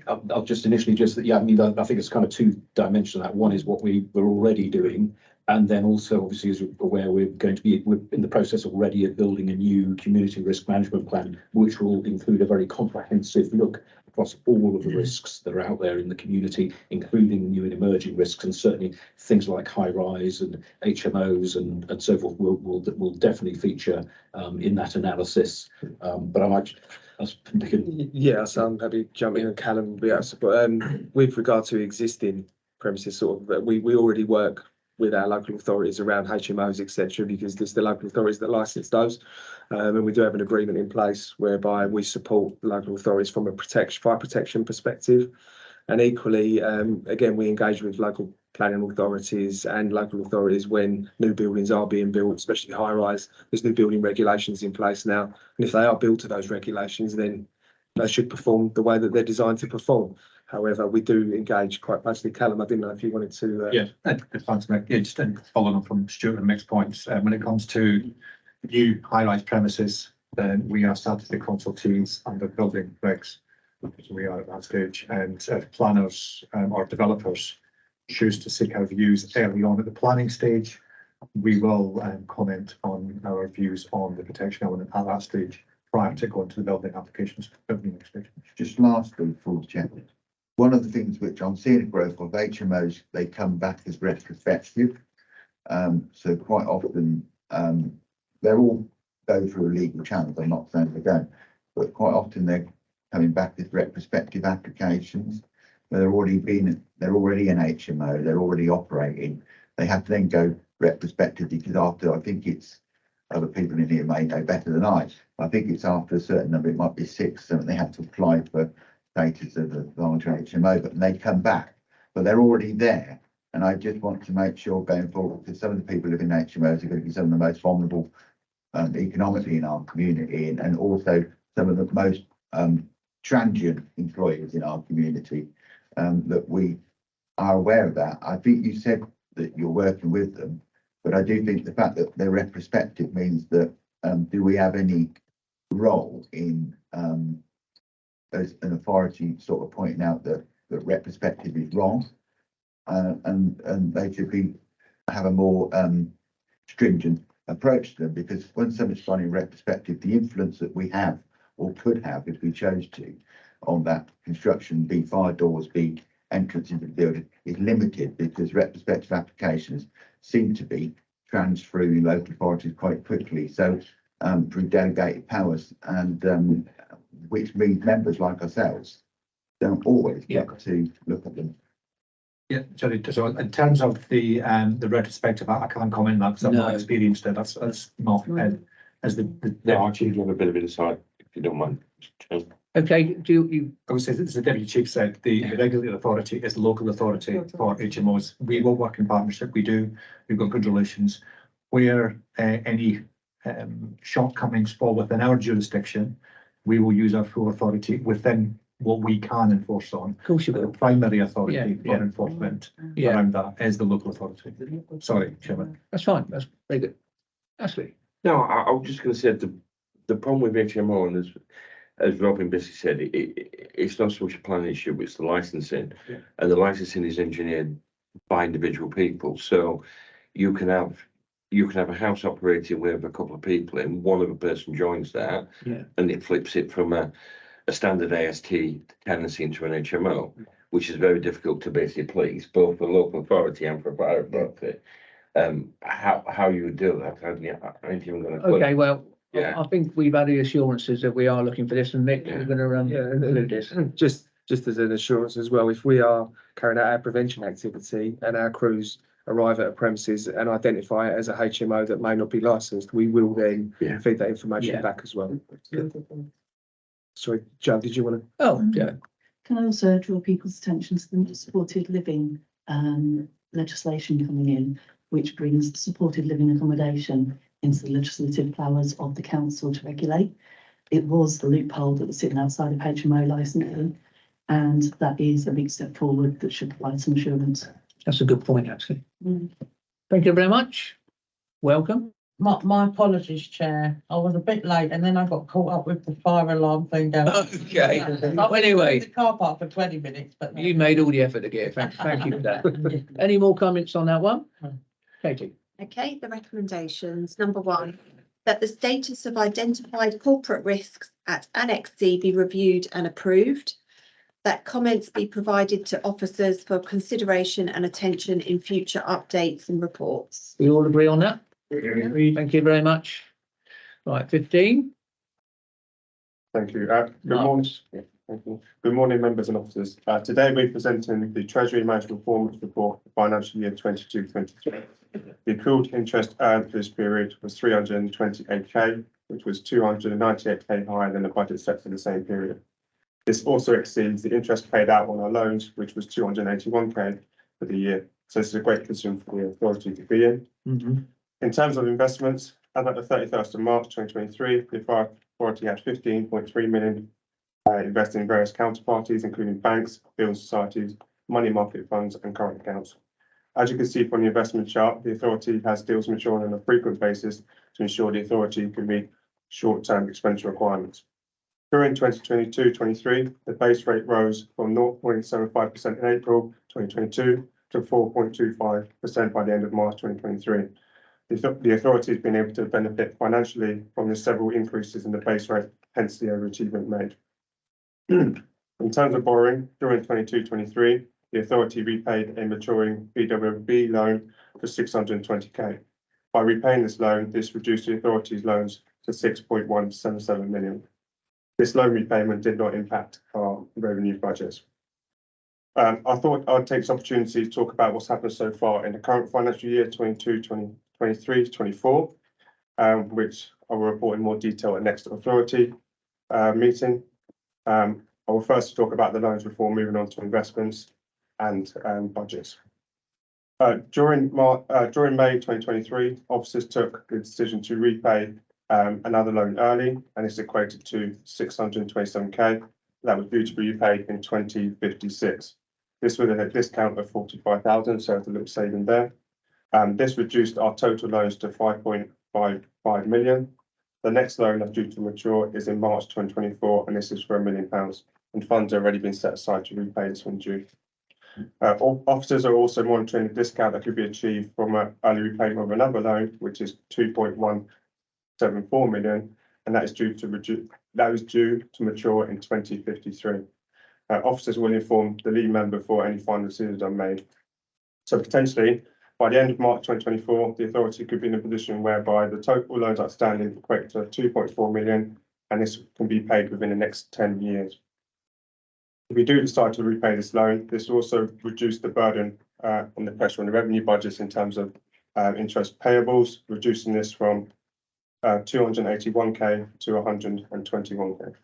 I'll just initially yeah, I mean, I think it's kind of two-dimensional. That one is what we're already doing, and then also, obviously, as you're aware, we're in the process already of building a new community risk management plan, which will include a very comprehensive look across all of the risks that are out there in the community, including new and emerging risks, and certainly things like high rise and HMOs and so forth will definitely feature in that analysis. But I might. Yeah, so I'm happy to jump in, and Callum will be able to support. With regard to existing premises, sort of, we already work with our local authorities around HMOs, etc., because there's the local authorities that license those, and we do have an agreement in place whereby we support the local authorities from a fire protection perspective, and equally, again, we engage with local planning authorities and local authorities when new buildings are being built, especially high rise. There's new building regulations in place now, and if they are built to those regulations, then they should perform the way that they're designed to perform. However, we do engage quite closely. Callum, I didn't know if you wanted to. Thanks, Mick. Yeah, just following on from Stuart and Mick's points, when it comes to new high-rise premises, then we are starting the consultees under building regs. So we are at that stage, and if planners or developers choose to seek our views early on at the planning stage, we will comment on our views on the protection element at that stage prior to going to the building applications building stage. Just lastly, before the chair, one of the things which I'm seeing a growth of HMOs, they come back as retrospective. So quite often they're all go through legal channels. I'm not saying they don't, but quite often they're coming back as retrospective applications. They're already an HMO, they're already operating. They have to then go retrospectively, because after, I think it's, other people in here may know better than I think it's after a certain number, it might be 6, so they have to apply for status of a larger HMO, but they come back, but they're already there. And I just want to make sure going forward, because some of the people living in HMOs are going to be some of the most vulnerable economically in our community, and also some of the most transient employers in our community, that we are aware of that. I think you said that you're working with them, but I do think the fact that they're retrospective means that do we have any role in as an authority sort of pointing out that retrospective is wrong, and they should have a more stringent approach to them, because when something's done in retrospective, the influence that we have or could have if we chose to on that construction, be fire doors, be entrance into the building, is limited, because retrospective applications seem to be transferred through local authorities quite quickly. So through delegated powers, and which means members like ourselves don't always get to look at them. Yeah, sorry, so in terms of the retrospective, I can't comment on that because I've not experienced it. That's not as the. No, actually, give a bit of insight, if you don't mind. Okay, do you? I would say, as the Deputy Chief said, the regulatory authority is the local authority for HMOs. We will work in partnership. We've got good relations. Where any shortcomings fall within our jurisdiction, we will use our full authority within what we can enforce on. Of course you The will. primary authority for enforcement around that is the local authority. Sorry, Chairman. That's fine. That's very good. Ashley. No, I was just going to say the problem with HMO, and as Robin basically said, it's not so much a planning issue, it's the licensing, and the licensing is engineered by individual people. So you can have a house operating with a couple of people, and one other person joins that, and it flips it from a standard AST tenancy into an HMO, which is very difficult to basically please both the local authority and for a fire authority. How you would do that? I think you're going to. Okay, well, I think we've had the assurances that we are looking for this, and Mick, we're going to include this. Just as an assurance as well, if we are carrying out our prevention activity and our crews arrive at a premises and identify it as a HMO that may not be licensed, we will then feed that information back as well. Sorry, Joe, did you want to? Oh, yeah. Can I also draw people's attention to the supported living legislation coming in, which brings supported living accommodation into the legislative powers of the council to regulate. It was the loophole that was sitting outside of HMO licensing, and that is a big step forward that should provide some assurance. That's a good point, actually. Thank you very much. Welcome. My apologies, Chair. I was a bit late and then I got caught up with the fire alarm thing going. Okay. Well, anyway, the car park for 20 minutes, but you made all the effort to get it. Thank you for that. Any more comments on that one? Katie. Okay, the recommendations. Number 1, that the status of identified corporate risks at Annex C be reviewed and approved. That comments be provided to officers for consideration and attention in future updates and reports. We all agree on that? Thank you very much. Right, 15. Thank you. Good morning. Thank you. Good morning, members and officers. Today we're presenting the Treasury Management Performance Report for financial year 22-23. The accrued interest earned for this period was 328k, which was 298k higher than the budget set for the same period. This also exceeds the interest paid out on our loans, which was 281k for the year. So this is a great position for the authority to be in. In terms of investments, as at the 31st of March 2023, the authority had 15.3 million invested in various counterparties, including banks, building societies, money market funds, and current accounts. As you can see from the investment chart, the authority has deals maturing on a frequent basis to ensure the authority can meet short-term expenditure requirements. During 2022-23, the base rate rose from 0.75% in April 2022 to 4.25% by the end of March 2023. The authority has been able to benefit financially from the several increases in the base rate, hence the overachievement made. In terms of borrowing, during 22-23, the authority repaid a maturing BWB loan for 620k. By repaying this loan, this reduced the authority's loans to 6.177 million. This loan repayment did not impact our revenue budgets. I thought I'd take this opportunity to talk about what's happened so far in the current financial year 22-23-24, which I will report in more detail at next authority meeting. I will first talk about the loans before moving on to investments and budgets. During May 2023, officers took the decision to repay another loan early, and it's equated to 627k. That was due to be repaid in 2056. This with a discount of 45,000, so it's a little saving there. This reduced our total loans to 5.55 million. The next loan that's due to mature is in March 2024, and this is for £1 million, and funds have already been set aside to repay this one due. All officers are also monitoring the discount that could be achieved from an early repayment of another loan, which is 2.174 million, and that is due to mature in 2053. Officers will inform the lead member before any final decisions are made. So potentially, by the end of March 2024, the authority could be in a position whereby the total loans outstanding equate to 2.4 million, and this can be paid within the next 10 years. If we do decide to repay this loan, this will also reduce the burden and the pressure on the revenue budgets in terms of interest payables, reducing this from 281k to 121k.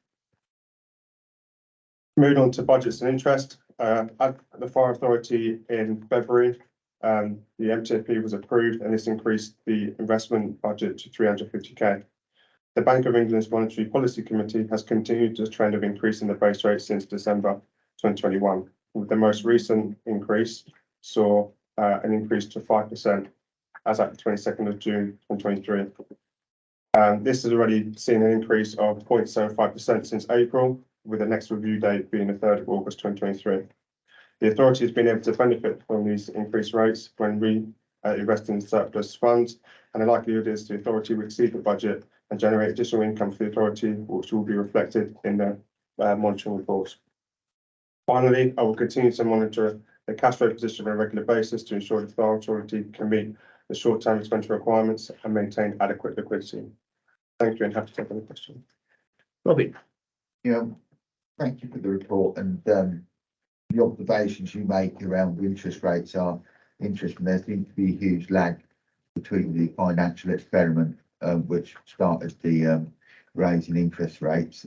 Moving on to budgets and interest. At the Fire Authority in February, the MTFP was approved, and this increased the investment budget to 350k. The Bank of England's Monetary Policy Committee has continued the trend of increasing the base rate since December 2021. With the most recent increase saw an increase to 5% as at the 22nd of June 2023. This has already seen an increase of 0.75% since April, with the next review date being the 3rd of August 2023. The authority has been able to benefit from these increased rates when investing in surplus funds, and the likelihood is the authority will exceed the budget and generate additional income for the authority, which will be reflected in the monitoring reports. Finally, I will continue to monitor the cash flow position on a regular basis to ensure that the authority can meet the short-term expenditure requirements and maintain adequate liquidity. Thank you, and happy to take any questions. Robin. Yeah, thank you for the report, and the observations you make around the interest rates are interesting. There seems to be a huge lag between the financial experiment, which started the raising interest rates,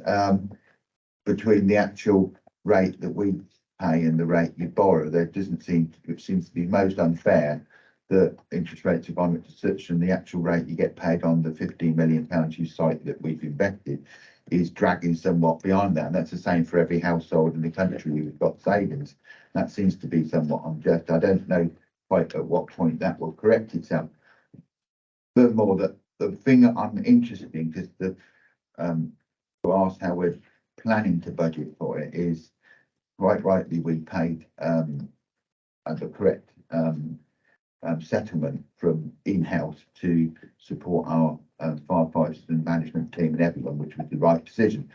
between the actual rate that we pay and the rate you borrow. There doesn't seem to, it seems to be most unfair that interest rates have gone up to such, and the actual rate you get paid on the £15 million you cite that we've invested is dragging somewhat behind that. And that's the same for every household in the country who's got savings. That seems to be somewhat unjust. I don't know quite at what point that will correct itself. Furthermore, the thing that I'm interested in, because to ask how we're planning to budget for it, is quite rightly we paid the correct settlement from in-house to support our firefighters and management team and everyone, which was the right decision.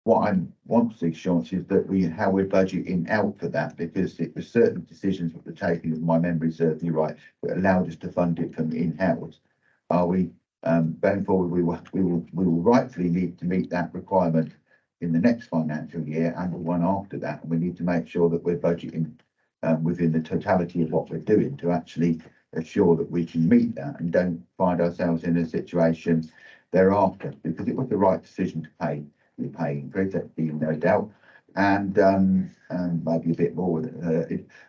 What I want to see assurance is that how we're budgeting out for that, because it was certain decisions that were taken, and my memory serves me right, that allowed us to fund it from in-house. Are we going forward? We will rightfully need to meet that requirement in the next financial year and the one after that, and we need to make sure that we're budgeting within the totality of what we're doing to actually assure that we can meet that and don't find ourselves in a situation thereafter, because it was the right decision to pay the pay increase, that's been no doubt, and maybe a bit more,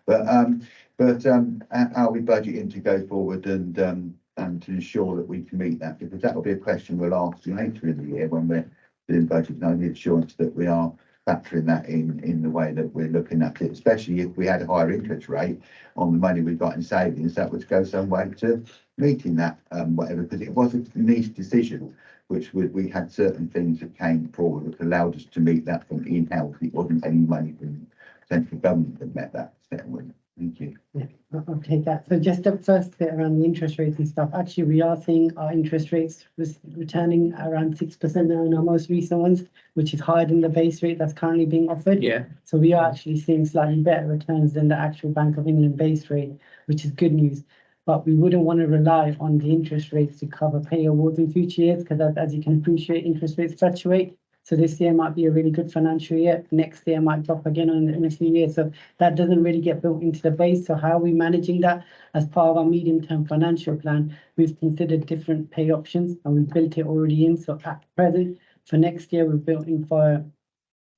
but are we budgeting to go forward and to ensure that we can meet that, because that will be a question we'll ask you later in the year when we're doing budget, and the assurance that we are factoring that in the way that we're looking at it, especially if we had a higher interest rate on the money we've got in savings, that would go some way to meeting that, whatever, because it was a niche decision, which we had certain things that came forward that allowed us to meet that from in-house. It wasn't any money from central government that met that settlement. Thank you. Yeah, I'll take that. So just the first bit around the interest rates and stuff. Actually, we are seeing our interest rates returning around 6% now in our most recent ones, which is higher than the base rate that's currently being offered. Yeah. So we are actually seeing slightly better returns than the actual Bank of England base rate, which is good news. But we wouldn't want to rely on the interest rates to cover pay awards in future years, because as you can appreciate, interest rates fluctuate. So this year might be a really good financial year. Next year might drop again in a few years. So that doesn't really get built into the base. So how are we managing that? As part of our medium-term financial plan, we've considered different pay options and we've built it already in. So at present, for next year, we've built in for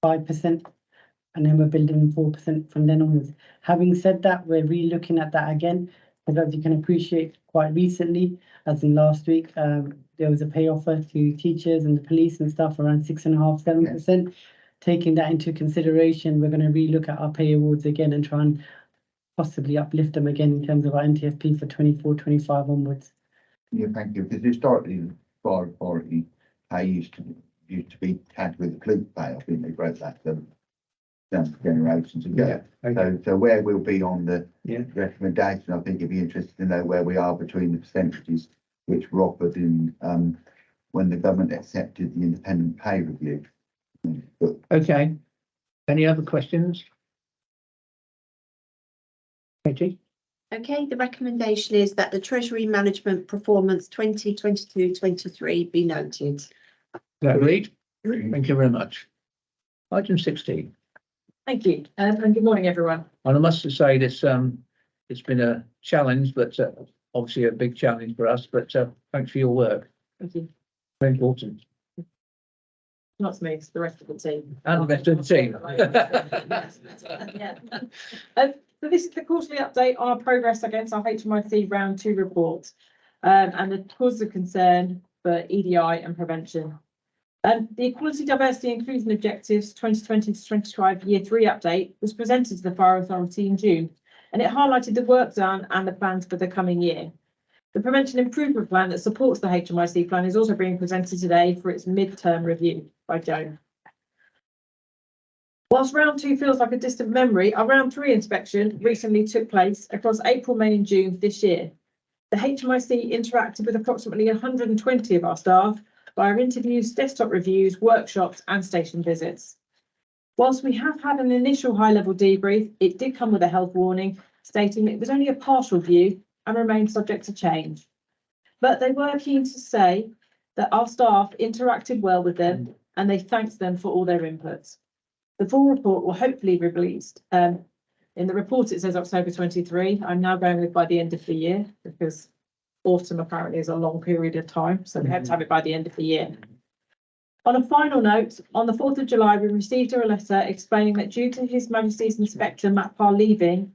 5%, and then we're building in 4% from then onwards. Having said that, we're re-looking at that again, because as you can appreciate, quite recently, as in last week. There was a pay offer to teachers and the police and stuff around 6.5%, 7%. Taking that into consideration, we're going to relook at our pay awards again and try and possibly uplift them again in terms of our NTFP for 24-25 onwards. Yeah, thank you. Because historically, fire authority pay used to be tagged with the police pay. I think they broke that down generations ago. So where we'll be on the recommendation, I think it'd be interesting to know where we are between the percentages which were offered in when the government accepted the independent pay review. Okay. Any other questions? Katie? Okay, the recommendation is that the Treasury Management Performance 2022-23 be noted. Agreed. Thank you very much. Item 16. Thank you, and good morning, everyone. And I must say this, it's been a challenge, but obviously a big challenge for us, but thanks for your work. Thank you. Very important. Not me, it's the rest of the team. And the rest of the team. Yeah. So this is the quarterly update on our progress against our HMIC round 2 report, and the causes of concern for EDI and prevention. The Equality, Diversity and Inclusion Objectives 2020-25 Year 3 update was presented to the Fire Authority in June, and it highlighted the work done and the plans for the coming year. The Prevention Improvement Plan that supports the HMIC plan is also being presented today for its mid-term review by Joan. Whilst round 2 feels like a distant memory, our round 3 inspection recently took place across April, May and June this year. The HMIC interacted with approximately 120 of our staff via interviews, desktop reviews, workshops and station visits. Whilst we have had an initial high-level debrief, it did come with a health warning stating it was only a partial view and remained subject to change. But they were keen to say that our staff interacted well with them and they thanked them for all their inputs. The full report will hopefully be released. In the report it says October 23. I'm now going with by the end of the year because autumn apparently is a long period of time, so we hope to have it by the end of the year. On a final note, on the 4th of July, we received a letter explaining that due to His Majesty's Inspector Matt Parr leaving,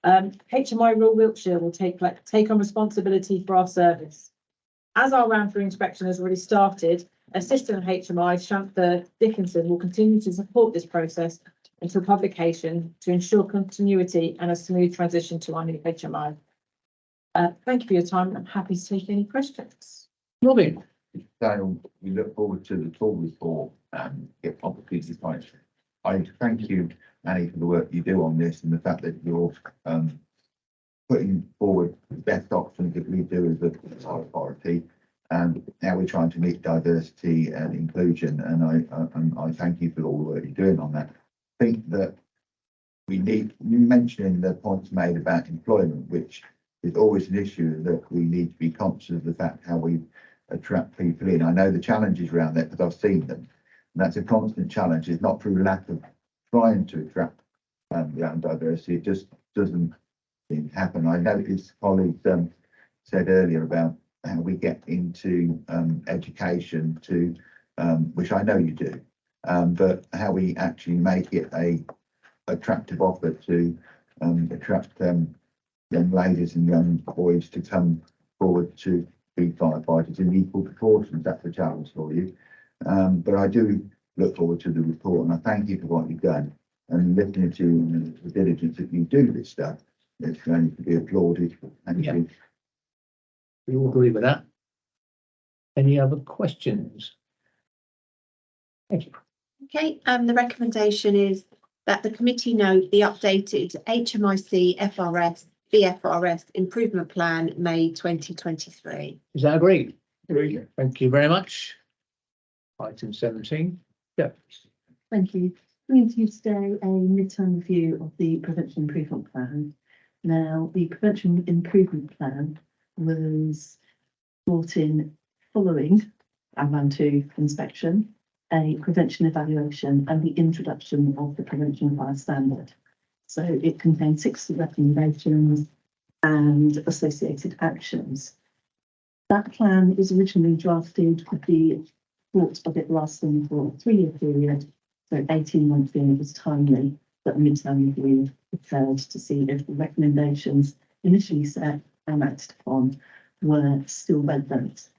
HMI Rural Wiltshire will take on responsibility for our service. As our round 3 inspection has already started, Assistant HMI Shantha Dickinson will continue to support this process until publication to ensure continuity and a smooth transition to our new HMI. Thank you for your time. I'm happy to take any questions. Robin. Dale, we look forward to the full report and get opportunities. I thank you, Annie, for the work you do on this and the fact that you're putting forward the best options that we do as a authority. And now we're trying to meet diversity and inclusion, and I thank you for all the work you're doing on that. I think that we need, mentioning the points made about employment, which is always an issue that we need to be conscious of the fact how we attract people in. I know the challenges around that because I've seen them, and that's a constant challenge. It's not through lack of trying to attract young diversity, it just doesn't happen. I noticed colleagues said earlier about how we get into education to, which I know you do, but how we actually make it a attractive offer to attract young ladies and young boys to come forward to be firefighters in equal proportions. That's a challenge for you. But I do look forward to the report, and I thank you for what you've done and listening to you and the diligence that you do this stuff. It's going to be applauded. Thank you. We all agree with that. Any other questions? Thank you. Okay, the recommendation is that the committee note the updated HMIC FRS BFRS Improvement Plan May 2023. Is that agreed? Agreed. Thank you very much. Item 17. Yeah. Thank you. Bringing to you today a midterm review of the Prevention Improvement Plan. Now, the Prevention Improvement Plan was brought in following our round 2 inspection, a prevention evaluation and the introduction of the Prevention Fire Standard. So it contains 6 recommendations and associated actions. That plan was originally drafted with the thought of it lasting for a 3-year period, so 18 months in. It was timely that the midterm review occurred to see if the recommendations initially set and acted upon were still relevant.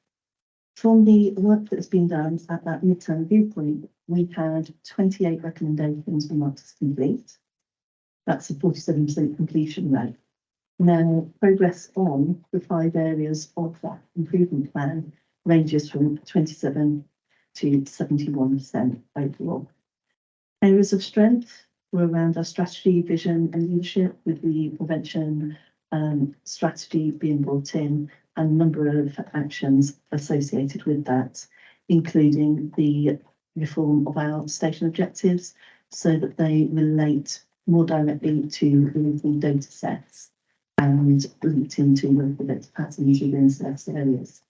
From the work that's been done at that midterm viewpoint, we had 28 recommendations marked as complete. That's a 47% completion rate. Now, progress on the 5 areas of that improvement plan ranges from 27 to 71% overall. Areas of strength were around our strategy, vision and leadership, with the prevention strategy being brought in and a number of actions associated with that, including the reform of our station objectives so that they relate more directly to local data sets and linked into local data patterns within service areas.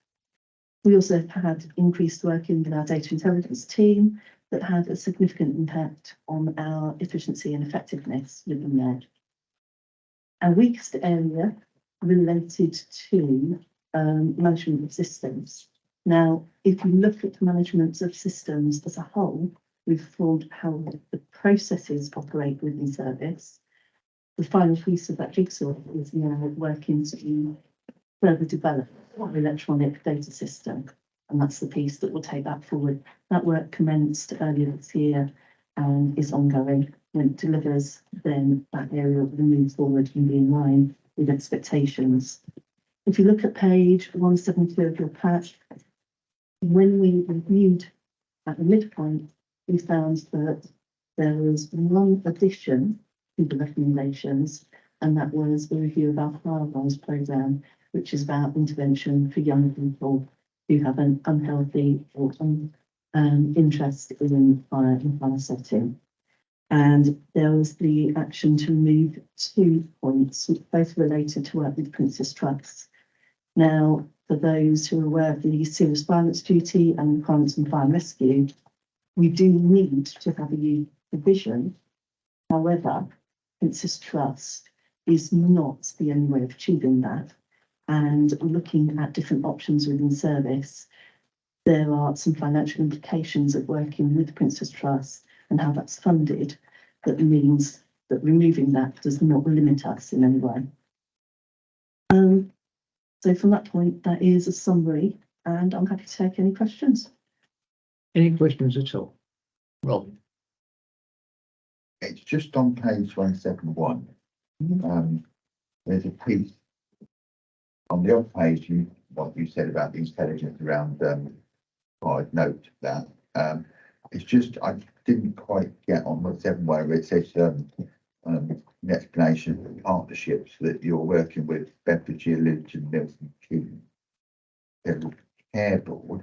We also had increased working with our data intelligence team that had a significant impact on our efficiency and effectiveness within there. Our weakest area related to management of systems. Now, if you look at the management of systems as a whole, we've formed how the processes operate within service. The final piece of that jigsaw is now working to further develop our electronic data system. And that's the piece that will take that forward. That work commenced earlier this year and is ongoing. When it delivers, then that area will move forward and be in line with expectations. If you look at page 172 of your pack, when we reviewed at the midpoint, we found that there was one addition to the recommendations, and that was the review of our Firewise programme, which is about intervention for young people who have an unhealthy or interest in fire setting. And there was the action to remove 2 points, both related to work with Princess Trust. Now, for those who are aware of the serious violence duty and requirements in fire and rescue, we do need to have a youth division. However, Princess Trust is not the only way of achieving that. And looking at different options within service, there are some financial implications of working with Princess Trust and how that's funded that means that removing that does not limit us in any way. So from that point, that is a summary, and I'm happy to take any questions. Any questions at all? Rob? It's just on page 171. There's a piece on the odd page, what you said about the intelligence around, I'd note that. It's just, I didn't quite get on 171 where it says an explanation of partnerships that you're working with Bedfordshire, Linton, Milton, Keynes Care Board.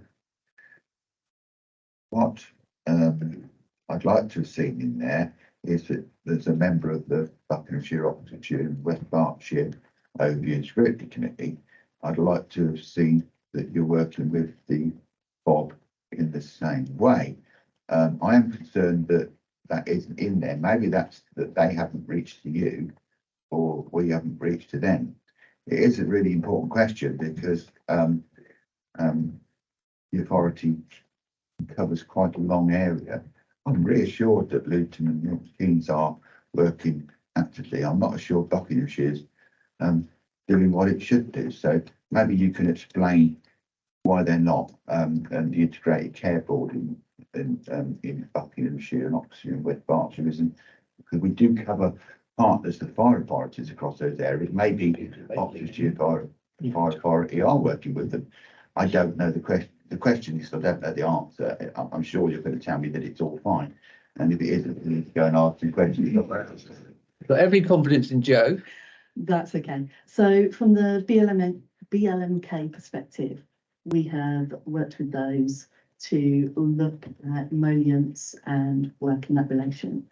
What I'd like to have seen in there is that there's a member of the Buckinghamshire, Oxfordshire and West Berkshire Overview and Audit Committee. I'd like to have seen that you're working with the Bob in the same way. I am concerned that that isn't in there. Maybe that's that they haven't reached to you or we haven't reached to them. It is a really important question because the authority covers quite a long area. I'm reassured that Luton and Milton Keynes are working actively. I'm not sure Buckinghamshire's doing what it should do. So maybe you can explain why they're not, and the Integrated Care Board in Buckinghamshire and Oxfordshire and West Berkshire isn't, because we do cover partners, the fire authorities across those areas. Maybe Oxfordshire Fire Authority are working with them. I don't know the question. The question is, I don't know the answer. I'm sure you're going to tell me that it's all fine. And if it isn't, we need to go and ask some questions. Got every confidence in Joe. That's okay. So from the BLMK perspective, we have worked with those to look at emollients and work in that relation,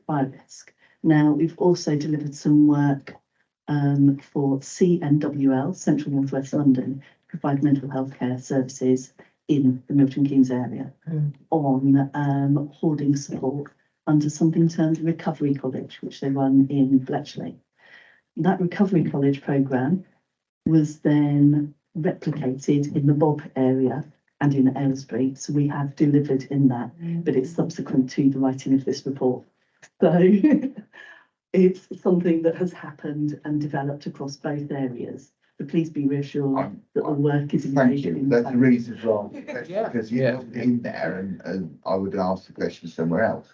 fire risk. Now, we've also delivered some work for CNWL, Central North West London, provide mental health care services in the Milton Keynes area on hoarding support under something termed Recovery College, which they run in Bletchley. That Recovery College programme was then replicated in the Bob area and in Aylesbury. So we have delivered in that, but it's subsequent to the writing of this report. So it's something that has happened and developed across both areas. but please be reassured that the work is Thank engaged you. in. That's the reason for asking the question, Yeah. because you Yeah. wasn't in there and I would ask the question somewhere else.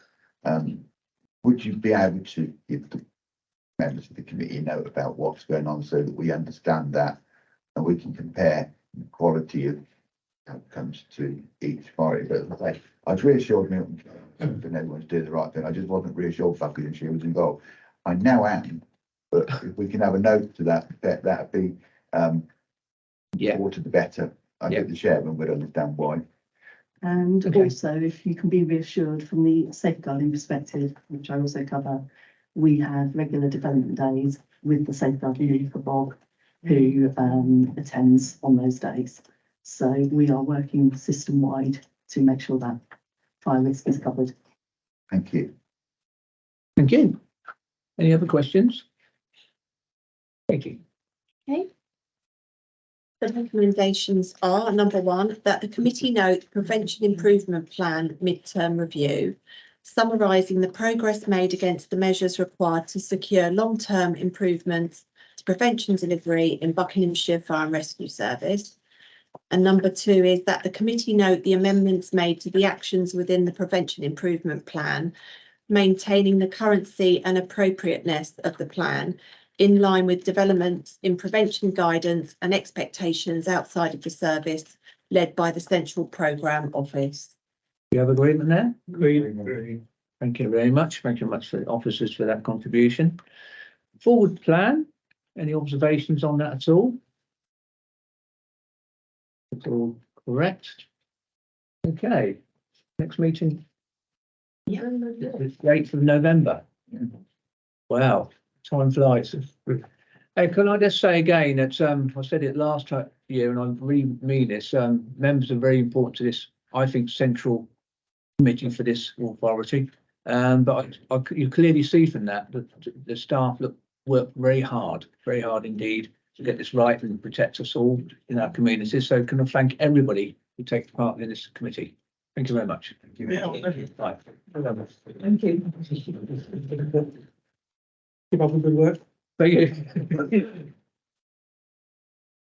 Would you be able to give the members of the committee a note about what's going on so that we understand that and we can compare the quality of outcomes to each party? But as I say, I was reassured Milton and everyone's doing the right thing. I just wasn't reassured Buckinghamshire was involved. I now am, but if we can have a note to that effect, that'd be Yeah. more to the better. I think the chairman would understand why. And Okay. also, if you can be reassured from the safeguarding perspective, which I also cover, we have regular development days with the safeguarding lead for Bob, who attends on those days. So we are working system-wide to make sure that fire risk is covered. Thank you. Thank you. Any other questions? Thank you. The recommendations are, number one, that the committee note the Prevention Improvement Plan mid-term review, summarising the progress made against the measures required to secure long-term improvements to prevention delivery in Buckinghamshire Fire and Rescue Service. And number two is that the committee note the amendments made to the actions within the Prevention Improvement Plan, maintaining the currency and appropriateness of the plan in line with developments in prevention guidance and expectations outside of the service led by the Central Programme Office. You have agreement there? Agreed. Thank you very much. Thank you very much for the officers for that contribution. Forward plan, any observations on that at all? It's all correct. Okay, next meeting, Yeah. the 8th of November. Wow, time flies. Hey, can I just say again that I said it last year and I really mean this, members are very important to this, I think, central committee for this authority. But you clearly see from that the staff work very hard indeed to get this right and protect us all in our communities. So can I thank everybody who takes part in this committee. Thank you very much. Yeah. Right. Thank you. Keep up the good work. Thank you.